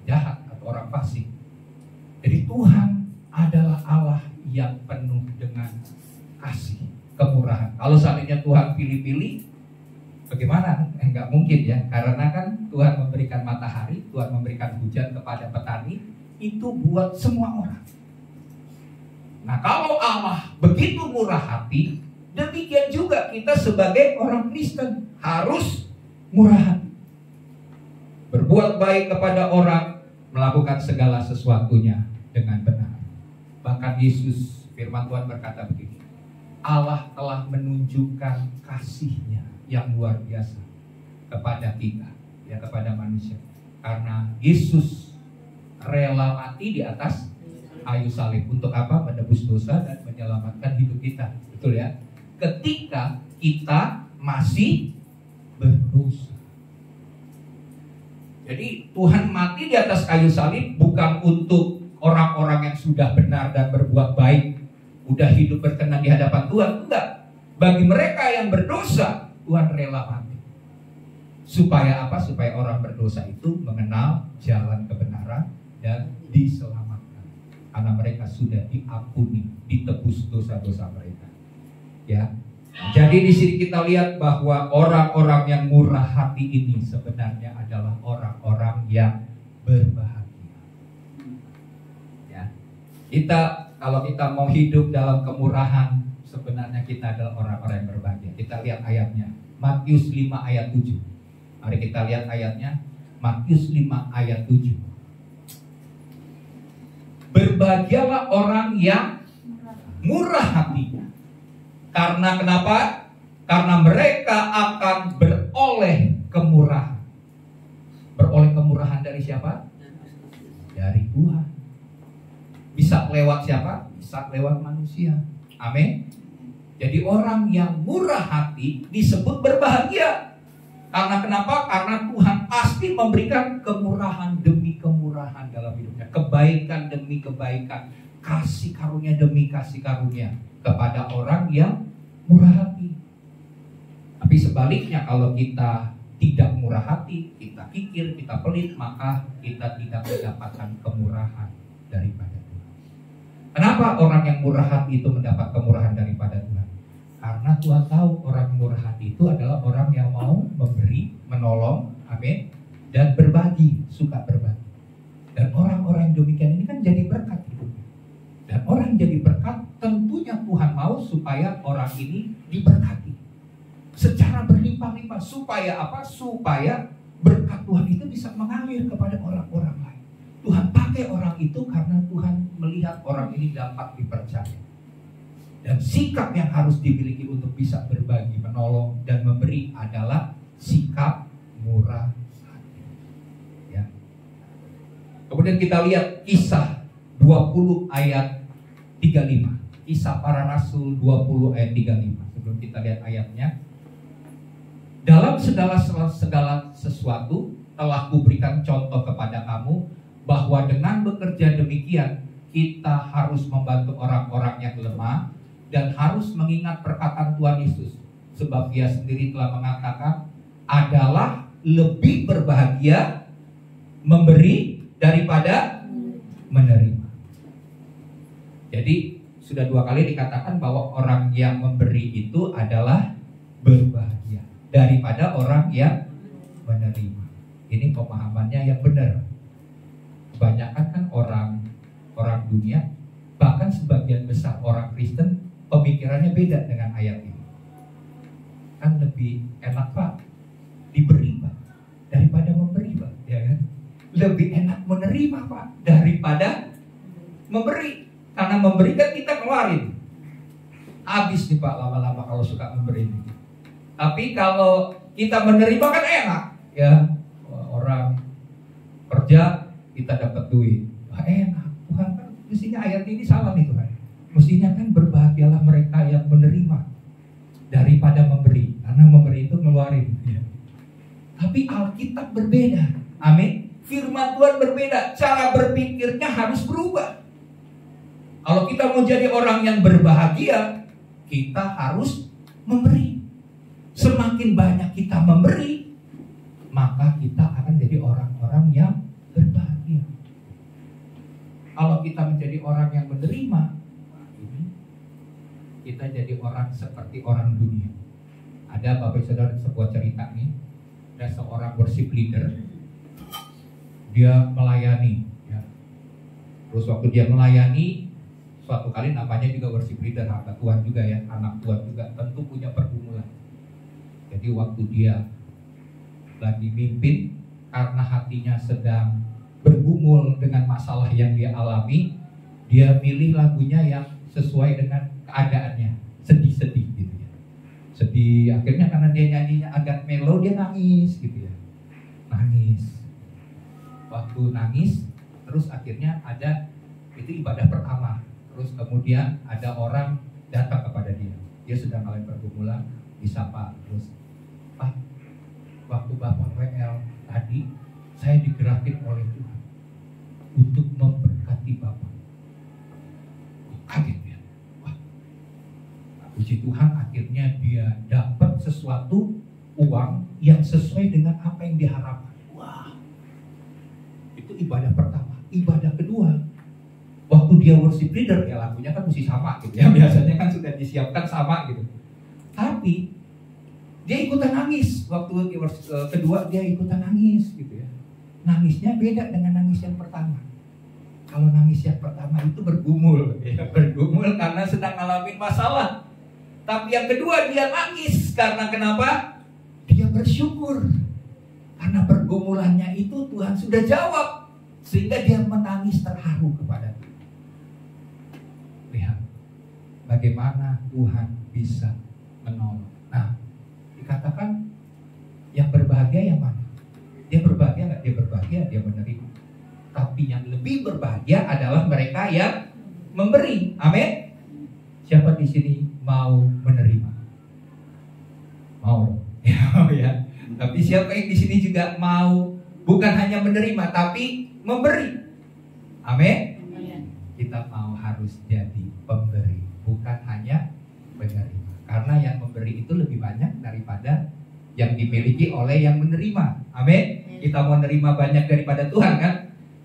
Speaker 3: jahat atau orang fasik. Jadi Tuhan adalah Allah yang penuh dengan kasih, kemurahan. Kalau seandainya Tuhan pilih-pilih, bagaimana? Enggak mungkin ya. Karena kan Tuhan memberikan matahari, Tuhan memberikan hujan kepada petani, itu buat semua orang. Nah, kalau Allah begitu murah hati, demikian juga kita sebagai orang Kristen harus murah hati. Berbuat baik kepada orang, melakukan segala sesuatunya dengan benar. Bahkan Yesus, firman Tuhan berkata begini, Allah telah menunjukkan kasih-Nya yang luar biasa kepada kita, ya, kepada manusia. Karena Yesus rela mati di atas kayu salib untuk apa? Menebus dosa dan menyelamatkan hidup kita. Betul ya? Ketika kita masih berdosa. Jadi Tuhan mati di atas kayu salib bukan untuk orang-orang yang sudah benar dan berbuat baik, udah hidup berkenan di hadapan Tuhan. Enggak. Bagi mereka yang berdosa, Tuhan rela mati. Supaya apa? Supaya orang berdosa itu mengenal jalan kebenaran dan diselamatkan. Karena mereka sudah diampuni, ditebus dosa-dosa mereka. Ya. Jadi di sini kita lihat bahwa orang-orang yang murah hati ini sebenarnya adalah orang-orang yang berbahagia. Ya. Kalau kita mau hidup dalam kemurahan, sebenarnya kita adalah orang-orang yang berbahagia. Kita lihat ayatnya, Matius 5 ayat 7. Mari kita lihat ayatnya, Matius 5 ayat 7. Berbahagialah orang yang murah hatinya. Karena kenapa? Karena mereka akan beroleh kemurahan. Beroleh kemurahan dari siapa? Dari Tuhan. Bisa lewat siapa? Bisa lewat manusia. Amin. Jadi orang yang murah hati disebut berbahagia. Karena kenapa? Karena Tuhan Tuhan pasti memberikan kemurahan demi kemurahan dalam hidupnya, kebaikan demi kebaikan, kasih karunia demi kasih karunia kepada orang yang murah hati. Tapi sebaliknya, kalau kita tidak murah hati, kita kikir, kita pelit, maka kita tidak mendapatkan kemurahan daripada Tuhan. Kenapa orang yang murah hati itu mendapat kemurahan daripada Tuhan? Karena Tuhan tahu orang murah hati itu adalah orang yang mau memberi, menolong, amin, dan berbagi, suka berbagi. Dan orang-orang yang demikian ini kan jadi berkat hidupnya. Dan orang jadi berkat, tentunya Tuhan mau supaya orang ini diberkati secara berlimpah-limpah. Supaya apa? Supaya berkat Tuhan itu bisa mengalir kepada orang-orang lain. Tuhan pakai orang itu karena Tuhan melihat orang ini dapat dipercaya. Dan sikap yang harus dimiliki untuk bisa berbagi, menolong, dan memberi adalah sikap murah hati. Ya. Kemudian kita lihat Kisah 20 ayat 35. Kisah Para Rasul 20 ayat 35. Sebelum kita lihat ayatnya. Dalam segala sesuatu telah kuberikan contoh kepada kamu, bahwa dengan bekerja demikian kita harus membantu orang-orang yang lemah, dan harus mengingat perkataan Tuhan Yesus, sebab Dia sendiri telah mengatakan, adalah lebih berbahagia memberi daripada menerima. Jadi sudah 2 kali dikatakan bahwa orang yang memberi itu adalah berbahagia daripada orang yang menerima. Ini pemahamannya yang benar. Kebanyakan kan orang dunia, bahkan sebagian besar orang Kristen, pemikirannya beda dengan ayat ini. Kan lebih enak Pak diberi Pak daripada memberi Pak, ya kan? Lebih enak menerima Pak daripada memberi. Karena memberi kan kita keluarin. Habis nih Pak lama-lama kalau suka memberi. Tapi kalau kita menerima kan enak, ya. Orang kerja kita dapat duit, wah enak. Tuhan kan mestinya ayat ini salah nih Tuhan. Mestinya kan berbahagialah mereka yang menerima daripada memberi, karena memberi itu ngeluarin. Ya. Tapi Alkitab berbeda, amin. Firman Tuhan berbeda, cara berpikirnya harus berubah. Kalau kita mau jadi orang yang berbahagia, kita harus memberi. Semakin banyak kita memberi, maka kita akan jadi orang-orang yang berbahagia. Kalau kita menjadi orang yang menerima, kita jadi orang seperti orang dunia. Ada Bapak Saudara sebuah cerita nih, ada seorang worship leader, dia melayani, ya. Terus waktu dia melayani, suatu kali namanya juga worship leader, hamba Tuhan juga ya, anak Tuhan juga, tentu punya pergumulan. Jadi waktu dia lagi mimpin, karena hatinya sedang bergumul dengan masalah yang dia alami, dia milih lagunya yang sesuai dengan keadaannya, sedih-sedih gitu ya. Sedih, akhirnya karena dia nyanyinya agak melo, dia nangis gitu ya. Nangis. Waktu nangis, terus akhirnya ada, itu ibadah pertama. Terus kemudian ada orang datang kepada dia. Dia sedang mengalami pergumulan, disapa. Terus, Pak, waktu Bapak WL tadi, saya digerakin oleh Tuhan untuk memberkati Bapak. Kaget ya. Wah, puji Tuhan, akhirnya dia dapat sesuatu, uang yang sesuai dengan apa yang diharapkan. Wah, itu ibadah pertama. Ibadah kedua, waktu dia worship leader, ya lagunya kan mesti sama gitu ya. Biasanya kan sudah disiapkan sama gitu. Tapi dia ikutan nangis. Waktu kedua dia ikutan nangis gitu ya. Nangisnya beda dengan nangis yang pertama. Kalau nangis yang pertama itu bergumul, ya, bergumul karena sedang ngalamin masalah. Tapi yang kedua dia nangis karena kenapa? Dia bersyukur karena pergumulannya itu Tuhan sudah jawab, sehingga dia menangis terharu kepada Tuhan. Lihat bagaimana Tuhan bisa menolong. Nah, dikatakan yang berbahagia yang mana? Dia berbahagia nggak? Dia berbahagia, dia menerima. Tapi yang lebih berbahagia adalah mereka yang memberi. Amin. Siapa di sini mau menerima? Mau? Ya. Tapi siapa yang di sini juga mau bukan hanya menerima tapi memberi? Amin. Kita mau harus jadi pemberi, bukan hanya menerima. Karena yang memberi itu lebih banyak daripada yang dimiliki oleh yang menerima. Amin. Kita mau menerima banyak daripada Tuhan kan?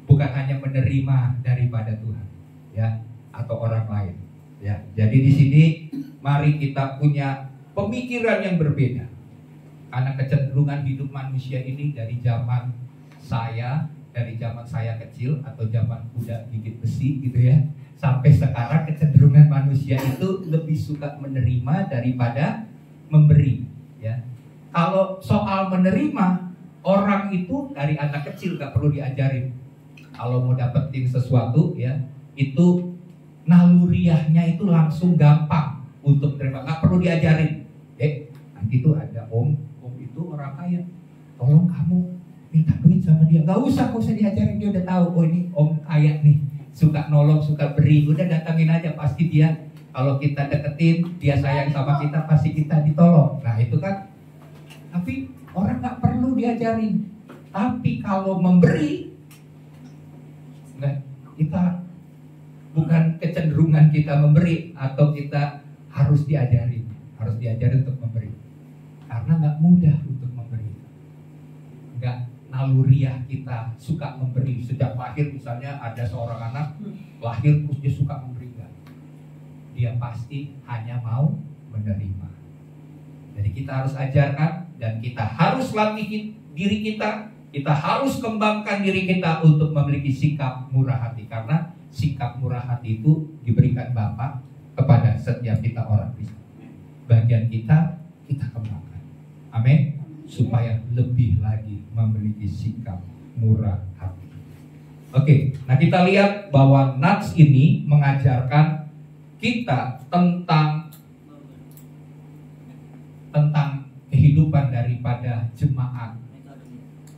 Speaker 3: Bukan hanya menerima daripada Tuhan, ya, atau orang lain. Ya, jadi di sini mari kita punya pemikiran yang berbeda. Karena kecenderungan hidup manusia ini dari zaman saya kecil atau zaman kuda gigit besi gitu ya, sampai sekarang kecenderungan manusia itu lebih suka menerima daripada memberi, ya. Kalau soal menerima, orang itu dari anak kecil gak perlu diajarin. Kalau mau dapetin sesuatu ya, itu naluriahnya itu langsung gampang untuk terima, gak perlu diajarin. Nanti tuh ada om itu orang kaya, tolong kamu minta duit sama dia. Gak usah diajarin, dia udah tahu. Oh ini om kaya nih, suka nolong, suka beri. Udah datangin aja, pasti dia kalau kita deketin, dia sayang sama kita, pasti kita ditolong. Nah itu kan. Tapi orang gak perlu diajarin. Tapi kalau memberi, kita bukan kecenderungan kita memberi atau kita harus diajarin untuk memberi. Karena gak mudah untuk memberi. Gak naluriah kita suka memberi. Sejak lahir misalnya ada seorang anak lahir terus dia suka memberi, enggak. Dia pasti hanya mau menerima. Jadi kita harus ajarkan dan kita harus latih diri kita. Kita harus kembangkan diri kita untuk memiliki sikap murah hati. Karena sikap murah hati itu diberikan Bapa kepada setiap kita orang Kristen. Bagian kita kembangkan. Amin. Supaya lebih lagi memiliki sikap murah hati. Oke, nah kita lihat bahwa Nats ini mengajarkan kita tentang kehidupan daripada jemaat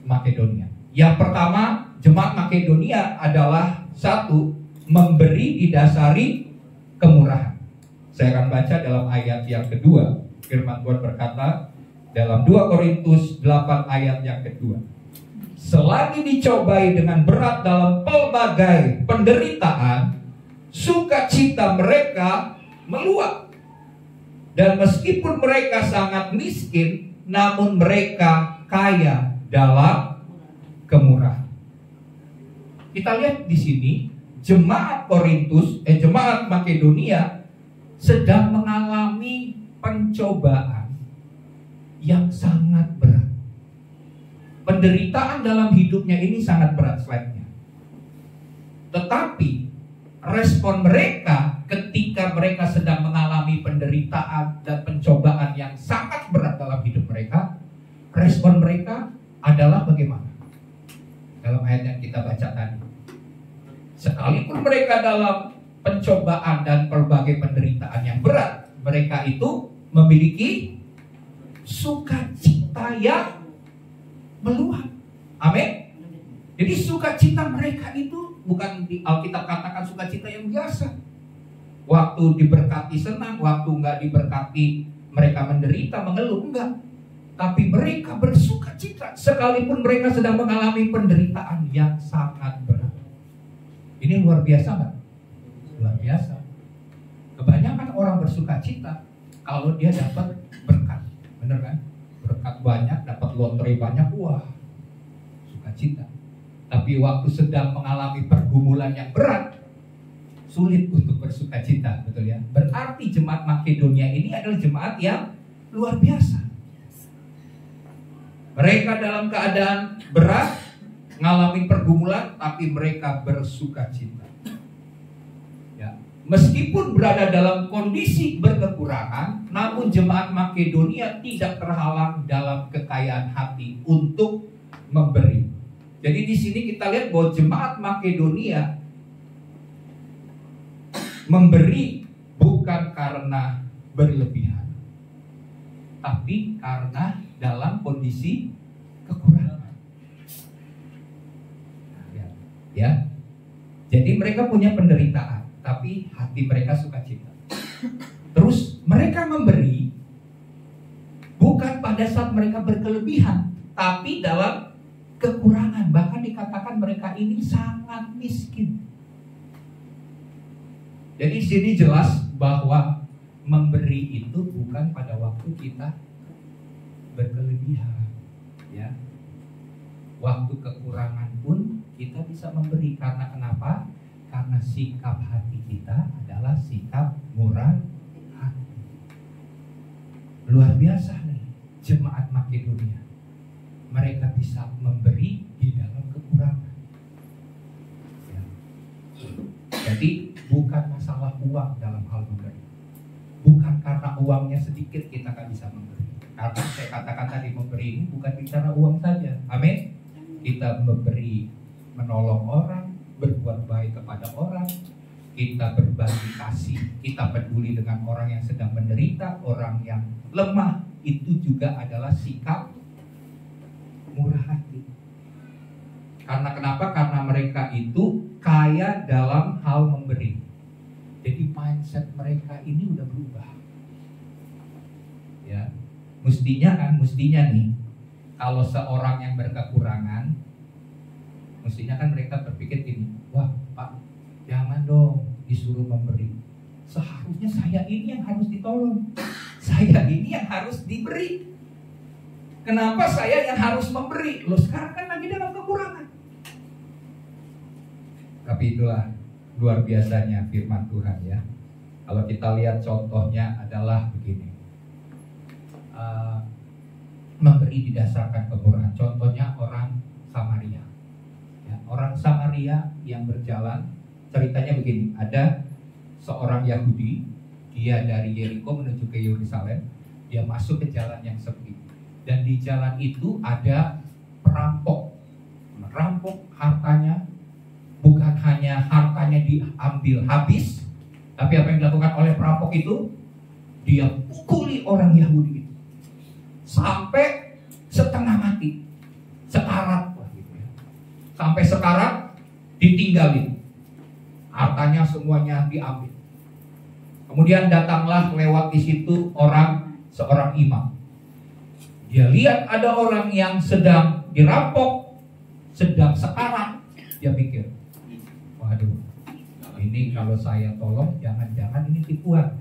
Speaker 3: Makedonia. Yang pertama, jemaat Makedonia adalah satu, memberi didasari kemurahan. Saya akan baca dalam ayat yang kedua. Firman Tuhan berkata dalam 2 Korintus 8 ayat yang kedua. Selagi dicobai dengan berat dalam pelbagai penderitaan, sukacita mereka meluap. Dan meskipun mereka sangat miskin, namun mereka kaya dalam kemurahan. Kita lihat di sini jemaat Makedonia sedang mengalami pencobaan yang sangat berat. Penderitaan dalam hidupnya ini sangat berat slide-nya. Tetapi respon mereka ketika mereka sedang mengalami penderitaan dan pencobaan yang sangat berat dalam hidup mereka, respon mereka adalah bagaimana? Dalam ayat yang kita baca tadi. Sekalipun mereka dalam pencobaan dan berbagai penderitaan yang berat, mereka itu memiliki sukacita yang meluap. Amin. Jadi sukacita mereka itu bukan di Alkitab katakan sukacita yang biasa. Waktu diberkati senang, waktu enggak diberkati mereka menderita, mengeluh, enggak. Tapi mereka bersukacita sekalipun mereka sedang mengalami penderitaan yang sangat berat. Ini luar biasa enggak? Luar biasa. Kebanyakan orang bersukacita kalau dia dapat berkat. Benar kan? Berkat banyak, dapat lotre banyak, wah, sukacita. Tapi waktu sedang mengalami pergumulan yang berat, sulit untuk bersukacita, betul ya? Berarti jemaat Makedonia ini adalah jemaat yang luar biasa. Mereka dalam keadaan berat, mengalami pergumulan, tapi mereka bersukacita. Ya. Meskipun berada dalam kondisi berkekurangan, namun jemaat Makedonia tidak terhalang dalam kekayaan hati untuk memberi. Jadi di sini kita lihat bahwa jemaat Makedonia memberi bukan karena berlebihan, tapi karena dalam kondisi kekurangan. Ya. Jadi mereka punya penderitaan, tapi hati mereka sukacita. Terus mereka memberi Bukan pada saat mereka berkelebihan, tapi dalam kekurangan. Bahkan dikatakan mereka ini sangat miskin. Jadi di sini jelas bahwa memberi itu bukan pada waktu kita berkelebihan, ya. Waktu kekurangan pun kita bisa memberi. Karena kenapa? Karena sikap hati kita adalah sikap murah hati. Luar biasa nih jemaat Makedonia. Mereka bisa memberi di dalam kekurangan, ya. Jadi bukan masalah uang dalam hal memberi. Bukan karena uangnya sedikit kita kan bisa memberi. Karena saya katakan tadi, memberi ini bukan bicara uang saja. Amin. Kita memberi, menolong orang, berbuat baik kepada orang, kita berbagi kasih, kita peduli dengan orang yang sedang menderita, orang yang lemah. Itu juga adalah sikap murah hati. Karena kenapa? Karena mereka itu kaya dalam hal memberi. Jadi mindset mereka ini udah berubah, ya. Mestinya nih, kalau seorang yang berkekurangan, mestinya kan mereka berpikir gini, wah Pak, jangan dong disuruh memberi. Seharusnya saya ini yang harus ditolong, saya ini yang harus diberi. Kenapa saya yang harus memberi? Loh, sekarang kan lagi dalam kekurangan. Tapi itulah luar biasanya firman Tuhan, ya. Kalau kita lihat contohnya adalah begini. Memberi didasarkan kemurahan. Contohnya orang Samaria, ya, orang Samaria yang berjalan. Ceritanya begini, ada seorang Yahudi, dia dari Yeriko menuju ke Yerusalem. Dia masuk ke jalan yang sepi, dan di jalan itu ada perampok, merampok hartanya. Bukan hanya hartanya diambil habis, tapi apa yang dilakukan oleh perampok itu, dia pukuli orang Yahudi itu sampai setengah mati, sekarat, sampai sekarat, ditinggalin, hartanya semuanya diambil. Kemudian datanglah lewat di situ seorang imam. Dia lihat ada orang yang sedang dirampok, sedang sekarat. Dia pikir, waduh, ini kalau saya tolong, jangan-jangan ini tipuan.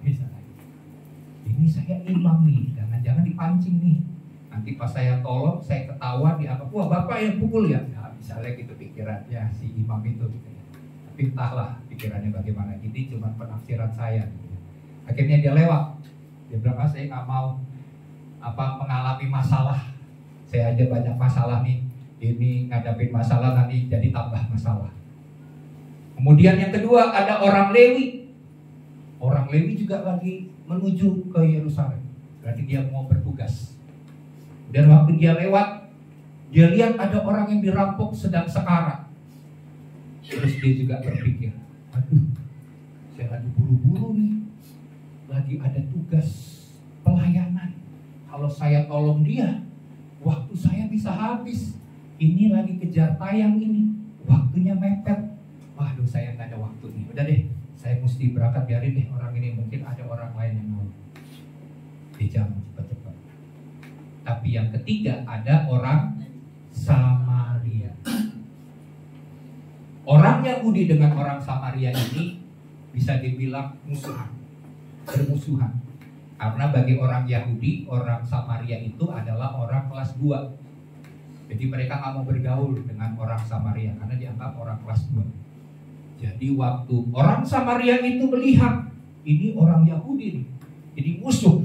Speaker 3: Ini saya imam nih, jangan-jangan dipancing nih. Nanti pas saya tolong, saya ketawa, dianggap, wah bapak yang pukul ya. Nah, misalnya gitu pikirannya si imam itu, gitu ya. Tapi entahlah pikirannya bagaimana. Ini cuma penafsiran saya, gitu ya. Akhirnya dia lewat. Dia bilang, saya nggak mau mengalami masalah. Saya aja banyak masalah nih. Ini ngadapin masalah nanti jadi tambah masalah. Kemudian yang kedua ada orang Lewi. Orang Lewi juga lagi menuju ke Yerusalem. Berarti dia mau bertugas. Dan waktu dia lewat, dia lihat ada orang yang dirampok sedang sekarat. Terus dia juga berpikir, aduh, saya lagi buru-buru nih, lagi ada tugas pelayanan. Kalau saya tolong dia, waktu saya bisa habis. Ini lagi kejar tayang ini, waktunya mepet. Waduh, saya nggak ada waktu nih. Udah deh, saya mesti berangkat, biarin deh orang ini, mungkin ada orang lain yang mau. Dia jangan cepat-cepat. Tapi yang ketiga ada orang Samaria. Orang Yahudi dengan orang Samaria ini bisa dibilang bermusuhan. Karena bagi orang Yahudi, orang Samaria itu adalah orang kelas 2. Jadi mereka nggak mau bergaul dengan orang Samaria karena dianggap orang kelas 2. Jadi waktu orang Samaria itu melihat ini orang Yahudi nih, jadi musuh.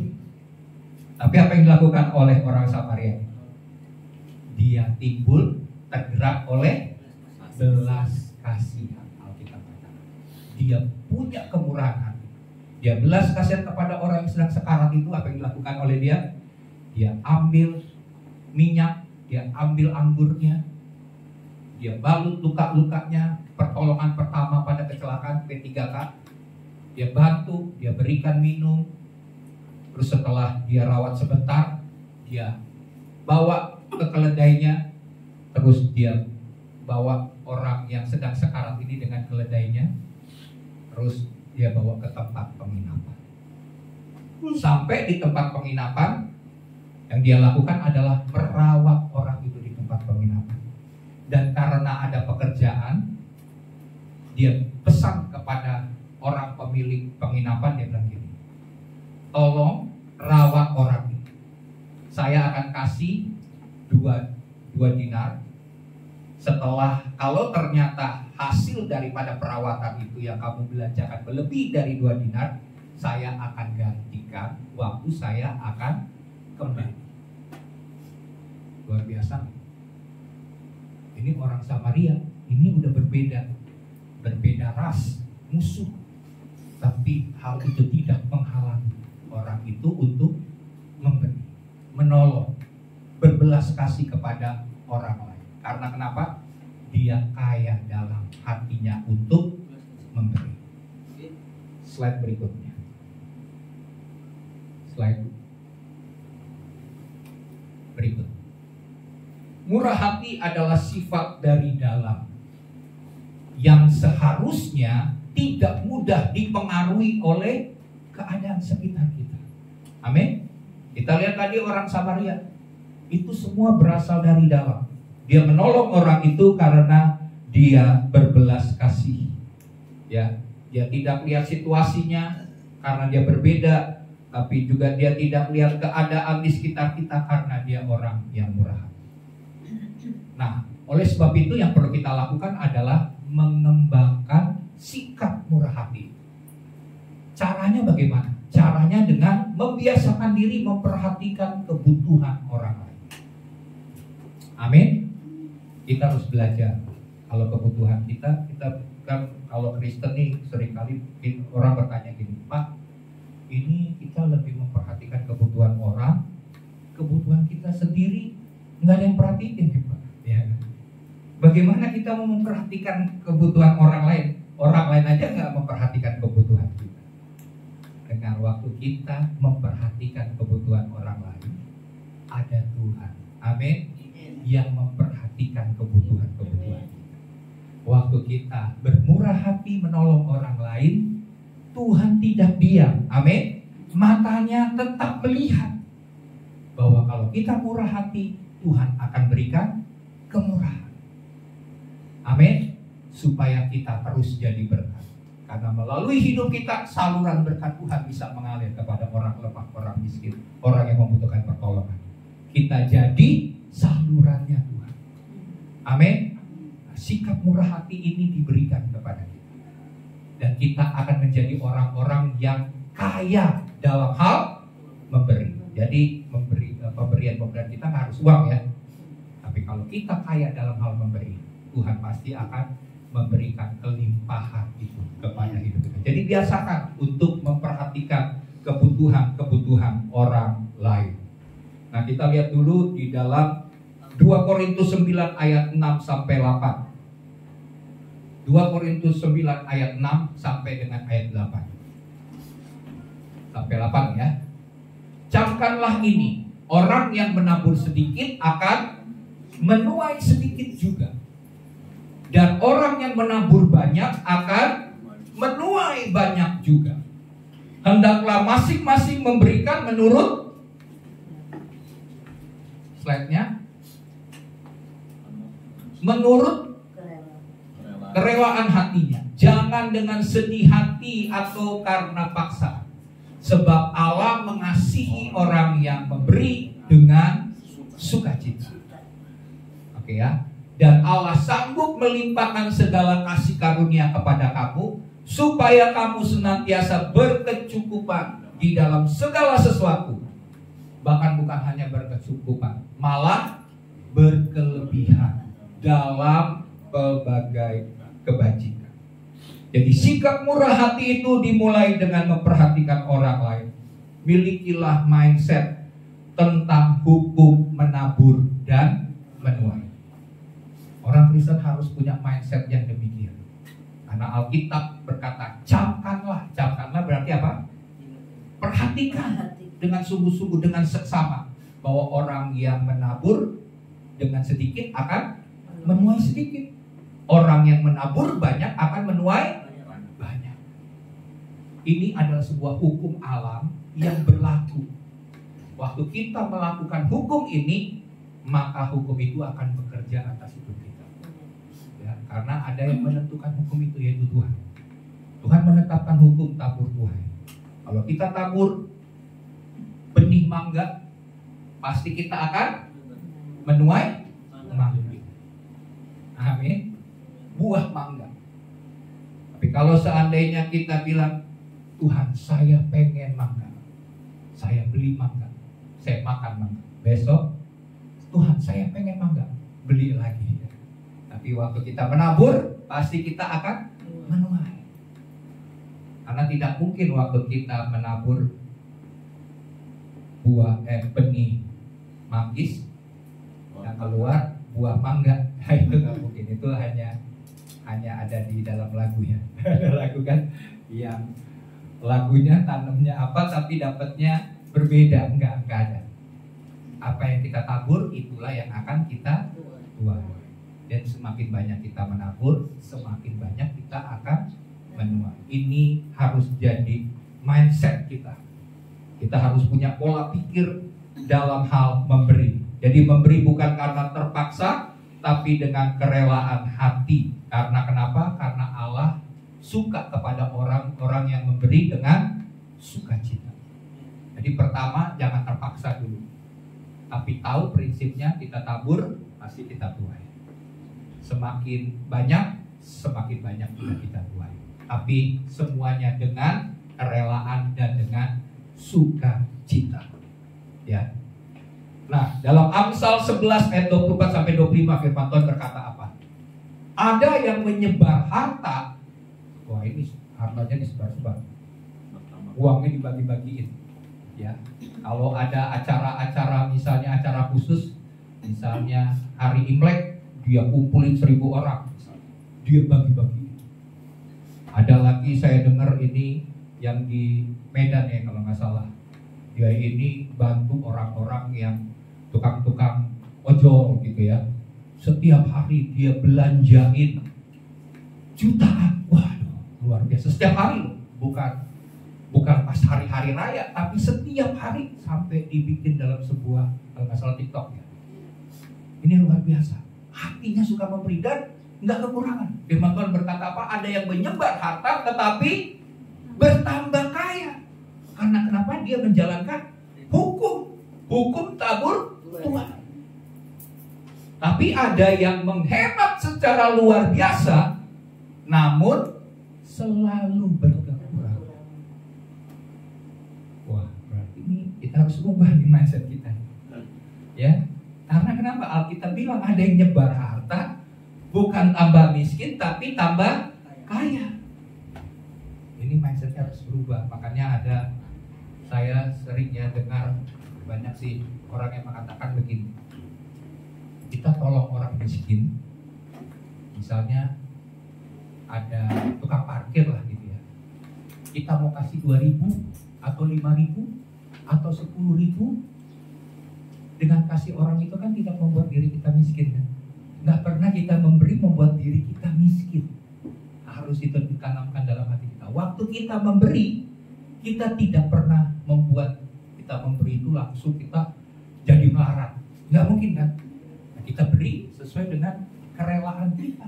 Speaker 3: Tapi apa yang dilakukan oleh orang Samaria? Dia timbul tergerak oleh belas kasihan. Alkitab katakan dia punya kemurahan hati. Dia belas kasihan kepada orang yang sedang sekarat itu. Apa yang dilakukan oleh dia? Dia ambil minyak, dia ambil anggurnya, dia balut luka-lukanya. Pertolongan pertama pada kecelakaan P3K, dia bantu, dia berikan minum. Terus setelah dia rawat sebentar, dia bawa ke keledainya. Terus dia bawa orang yang sedang sekarat ini dengan keledainya. Terus dia bawa ke tempat penginapan. Sampai di tempat penginapan, Yang dia lakukan adalah merawat orang itu di tempat penginapan. Dan karena ada pekerjaan, dia pesan kepada orang pemilik penginapan, dia bilang gini, tolong rawat orang ini. Saya akan kasih 2 dinar. Setelah, kalau ternyata hasil daripada perawatan itu yang kamu belanjakan lebih dari 2 dinar, saya akan gantikan, waktu saya akan kembali. Luar biasa. Ini orang Samaria, ini udah berbeda ras, musuh. Tapi hal itu tidak menghalangi orang itu untuk memberi, menolong, berbelas kasih kepada orang lain. Karena kenapa? Dia kaya dalam hatinya untuk memberi. Slide berikutnya. Slide berikut. Murah hati adalah sifat dari dalam yang seharusnya tidak mudah dipengaruhi oleh keadaan sekitar kita. Amin. Kita lihat tadi orang Samaria, itu semua berasal dari dalam. Dia menolong orang itu karena dia berbelas kasih. Ya, dia tidak lihat situasinya karena dia berbeda, tapi juga dia tidak lihat keadaan di sekitar kita karena dia orang yang murah hati. Nah, oleh sebab itu yang perlu kita lakukan adalah mengembangkan sikap murah hati. Caranya bagaimana? Caranya dengan membiasakan diri memperhatikan kebutuhan orang lain. Amin. Kita harus belajar. Kalau kebutuhan kita kan kalau Kristen nih seringkali orang bertanya gini, Pak, ini kita lebih memperhatikan kebutuhan orang, kebutuhan kita sendiri nggak ada yang perhatiin, Pak. Ya. Bagaimana kita mau memperhatikan kebutuhan orang lain? Orang lain aja nggak memperhatikan kebutuhan kita. Dengan waktu kita memperhatikan kebutuhan orang lain, ada Tuhan, amin, yang memperhatikan kebutuhan-kebutuhan kita. Waktu kita bermurah hati menolong orang lain, Tuhan tidak diam, amin. Matanya tetap melihat bahwa kalau kita murah hati, Tuhan akan berikan kemurahan, amin, supaya kita terus jadi berkat. Karena melalui hidup kita, saluran berkat Tuhan bisa mengalir kepada orang lemah, orang miskin, orang yang membutuhkan pertolongan. Kita jadi salurannya Tuhan. Amin. Sikap murah hati ini diberikan kepada kita. Dan kita akan menjadi orang-orang yang kaya dalam hal memberi. Jadi pemberian kita nggak harus uang ya. Tapi kalau kita kaya dalam hal memberi, Tuhan pasti akan memberikan kelimpahan itu kepada hidup kita. Jadi biasakan untuk memperhatikan kebutuhan orang lain. Nah, kita lihat dulu di dalam 2 Korintus 9 ayat 6 sampai 8. 2 Korintus 9 ayat 6 sampai dengan ayat 8. Sampai 8 ya. Camkanlah ini, orang yang menabur sedikit akan menuai sedikit juga. Dan orang yang menabur banyak akan menuai banyak juga. Hendaklah masing-masing memberikan menurut slide-nya, menurut kerewaan hatinya. Jangan dengan sedih hati atau karena paksa. Sebab Allah mengasihi orang yang memberi dengan sukacita. Oke ya. Dan Allah sanggup melimpahkan segala kasih karunia kepada kamu, supaya kamu senantiasa berkecukupan di dalam segala sesuatu. Bahkan bukan hanya berkecukupan, malah berkelebihan dalam pelbagai kebajikan. Jadi sikap murah hati itu dimulai dengan memperhatikan orang lain. Milikilah mindset tentang hukum menabur dan menuai. Orang Kristen harus punya mindset yang demikian. Karena Alkitab berkata, camkanlah. Camkanlah berarti apa? Perhatikan dengan sungguh-sungguh, dengan seksama, bahwa orang yang menabur dengan sedikit akan menuai sedikit. Orang yang menabur banyak akan menuai banyak. Ini adalah sebuah hukum alam yang berlaku. waktu kita melakukan hukum ini, maka hukum itu akan bekerja atas hidup kita. Ya, karena ada yang menentukan hukum itu, yaitu Tuhan. Tuhan menetapkan hukum tabur tuai. Kalau kita tabur benih mangga, pasti kita akan menuai mangga. Amin. Buah mangga. Tapi kalau seandainya kita bilang, Tuhan, saya pengen mangga, saya beli mangga, saya makan mangga. Besok, Tuhan, saya pengen mangga, beli lagi. Tapi waktu kita menabur, pasti kita akan menuai. Karena tidak mungkin waktu kita menabur benih manggis yang keluar buah mangga. Nah, itu nggak mungkin. Itu hanya ada di dalam lagu ya. Ada lagu kan yang lagunya tanamnya apa tapi dapatnya berbeda. Enggak ada. Apa yang kita tabur itulah yang akan kita tuai. Dan semakin banyak kita menabur, semakin banyak kita akan menuai. Ini harus jadi mindset kita. Kita harus punya pola pikir dalam hal memberi. Jadi memberi bukan karena terpaksa, tapi dengan kerelaan hati. Karena kenapa? Karena Allah suka kepada orang-orang yang memberi dengan sukacita. Jadi pertama, jangan terpaksa dulu. Tapi tahu prinsipnya, kita tabur, pasti kita tuai. Semakin banyak juga kita tuai. Tapi semuanya dengan kerelaan dan dengan sukacita. Ya. Nah, dalam Amsal 11 ayat 24 sampai 25 firman Tuhan berkata apa? Ada yang menyebar harta. Wah, ini hartanya disebar-sebar. Uangnya dibagi-bagiin. Ya. Kalau ada acara-acara, misalnya acara khusus, misalnya hari Imlek, dia kumpulin 1.000 orang, dia bagi-bagi. Ada lagi saya dengar ini yang di Medan ya kalau nggak salah, dia ini bantu orang-orang yang tukang-tukang ojol gitu ya. Setiap hari dia belanjain jutaan, waduh luar biasa. Setiap hari loh, bukan pas hari-hari raya, tapi setiap hari sampai dibikin dalam sebuah kalau nggak salah TikTok ya. Ini luar biasa. Hatinya suka memberi dan nggak kekurangan. Firman Tuhan berkata apa? Ada yang menyebar harta tetapi bertambah kaya. Karena kenapa? Dia menjalankan hukum tabur tuai. Tapi ada yang menghemat secara luar biasa, namun selalu berkekurangan. Wah, berarti ini kita harus ubah nih mindset kita. Ya. Karena kenapa? Alkitab bilang ada yang nyebar harta, bukan tambah miskin, tapi tambah kaya. Ini mindsetnya harus berubah. Makanya saya sering ya dengar banyak sih orang yang mengatakan begini. Kita tolong orang miskin, misalnya ada tukang parkir lah gitu ya. Kita mau kasih 2.000 atau 5.000 atau 10.000. Dengan kasih orang itu kan tidak membuat diri kita miskin kan? Nggak pernah kita memberi membuat diri kita miskin. Harus itu ditanamkan dalam hati kita. Waktu kita memberi, kita tidak pernah membuat kita memberi itu langsung kita jadi melarat. Nggak mungkin kan? Nah, kita beri sesuai dengan kerelaan kita.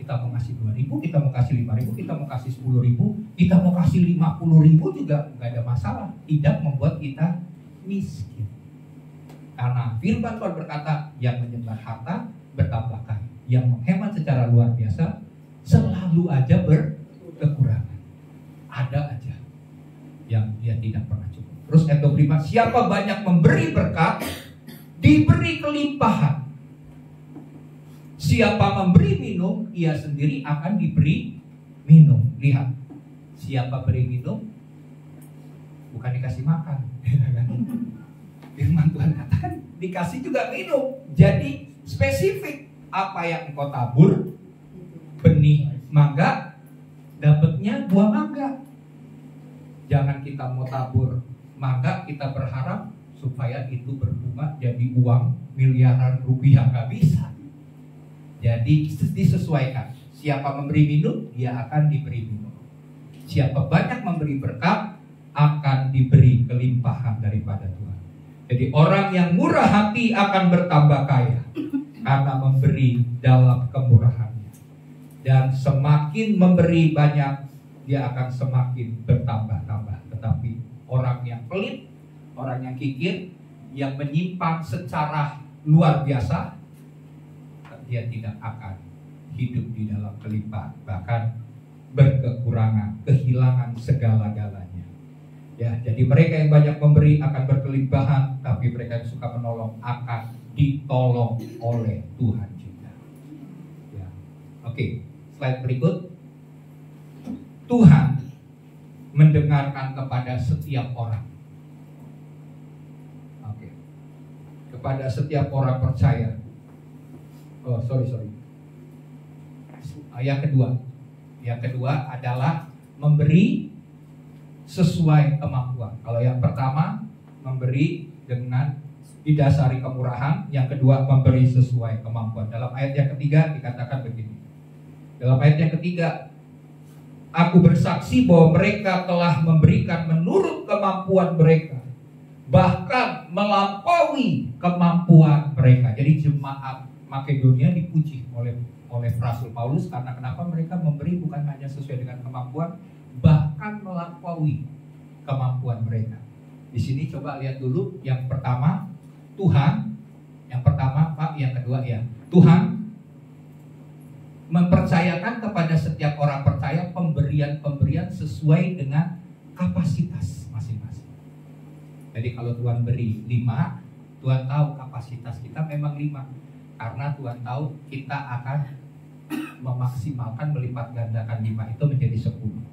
Speaker 3: Kita mau kasih 2.000, kita mau kasih 5.000, kita mau kasih 10.000, kita mau kasih 50.000 juga nggak ada masalah. Tidak membuat kita miskin. Karena firman Tuhan berkata, yang menyebar harta bertambah kaya, yang menghemat secara luar biasa selalu aja berkekurangan. Ada aja yang dia tidak pernah cukup. Terus ayat 25, siapa banyak memberi berkat, diberi kelimpahan. Siapa memberi minum, ia sendiri akan diberi minum. Lihat, siapa beri minum, bukan dikasih makan. Firman Tuhan katakan dikasih juga minum. Jadi spesifik, apa yang engkau tabur, benih mangga, dapatnya buah mangga. Jangan kita mau tabur mangga, kita berharap supaya itu berbunga jadi uang miliaran rupiah, nggak bisa. Jadi disesuaikan. Siapa memberi minum, dia akan diberi minum. Siapa banyak memberi berkat, akan diberi kelimpahan daripada Tuhan. Jadi orang yang murah hati akan bertambah kaya karena memberi dalam kemurahannya. Dan semakin memberi banyak, dia akan semakin bertambah-tambah. Tetapi orang yang pelit, orang yang kikir, yang menyimpan secara luar biasa, dia tidak akan hidup di dalam kelimpahan, bahkan berkekurangan, kehilangan segala-galanya. Ya, jadi mereka yang banyak memberi akan berkelimpahan, tapi mereka yang suka menolong akan ditolong oleh Tuhan juga. Ya. Oke, slide berikut. Tuhan mendengarkan kepada setiap orang. Oke. Kepada setiap orang percaya. Oh, sorry. Yang kedua adalah memberi sesuai kemampuan. Kalau yang pertama memberi dengan didasari kemurahan, yang kedua memberi sesuai kemampuan. Dalam ayat yang ketiga dikatakan begini. Dalam ayat yang ketiga, aku bersaksi bahwa mereka telah memberikan menurut kemampuan mereka, bahkan melampaui kemampuan mereka. Jadi jemaat Makedonia dipuji oleh Rasul Paulus karena kenapa? Mereka memberi bukan hanya sesuai dengan kemampuan, bahkan melampaui kemampuan mereka. Di sini coba lihat dulu yang pertama Tuhan, yang pertama Pak, yang kedua ya. Tuhan mempercayakan kepada setiap orang percaya pemberian sesuai dengan kapasitas masing-masing. Jadi kalau Tuhan beri 5, Tuhan tahu kapasitas kita memang 5. Karena Tuhan tahu kita akan memaksimalkan melipat gandakan 5 itu menjadi 10.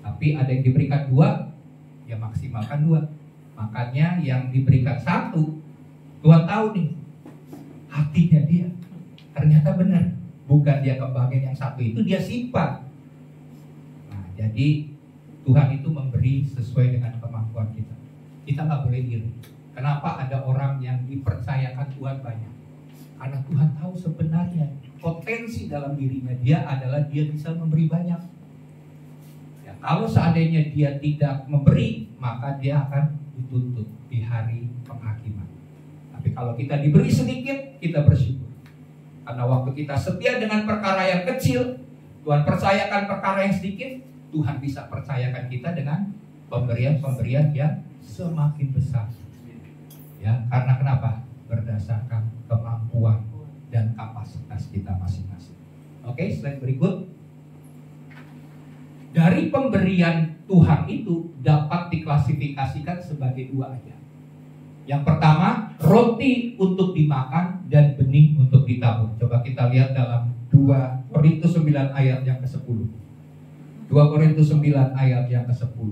Speaker 3: Tapi ada yang diberikan 2, ya maksimalkan 2. Makanya yang diberikan 1, Tuhan tahu nih hatinya dia ternyata benar, bukan dia kembangin yang 1 itu dia simpan. Nah, jadi Tuhan itu memberi sesuai dengan kemampuan kita. Kita nggak boleh iri. Kenapa ada orang yang dipercayakan Tuhan banyak? Karena Tuhan tahu sebenarnya potensi dalam dirinya dia adalah dia bisa memberi banyak. Ya, kalau seandainya dia tidak memberi, maka dia akan dituntut di hari penghakiman. Tapi kalau kita diberi sedikit, kita bersyukur. Karena waktu kita setia dengan perkara yang kecil, Tuhan percayakan perkara yang sedikit, Tuhan bisa percayakan kita dengan pemberian-pemberian yang semakin besar. Ya, karena kenapa? Berdasarkan kemampuan dan kapasitas kita masing-masing. Oke, slide berikut. Dari pemberian Tuhan itu dapat diklasifikasikan sebagai 2 aja. Yang pertama, roti untuk dimakan dan benih untuk ditabur. Coba kita lihat dalam 2 Korintus 9 ayat yang ke-10. 2 Korintus 9 ayat yang ke-10.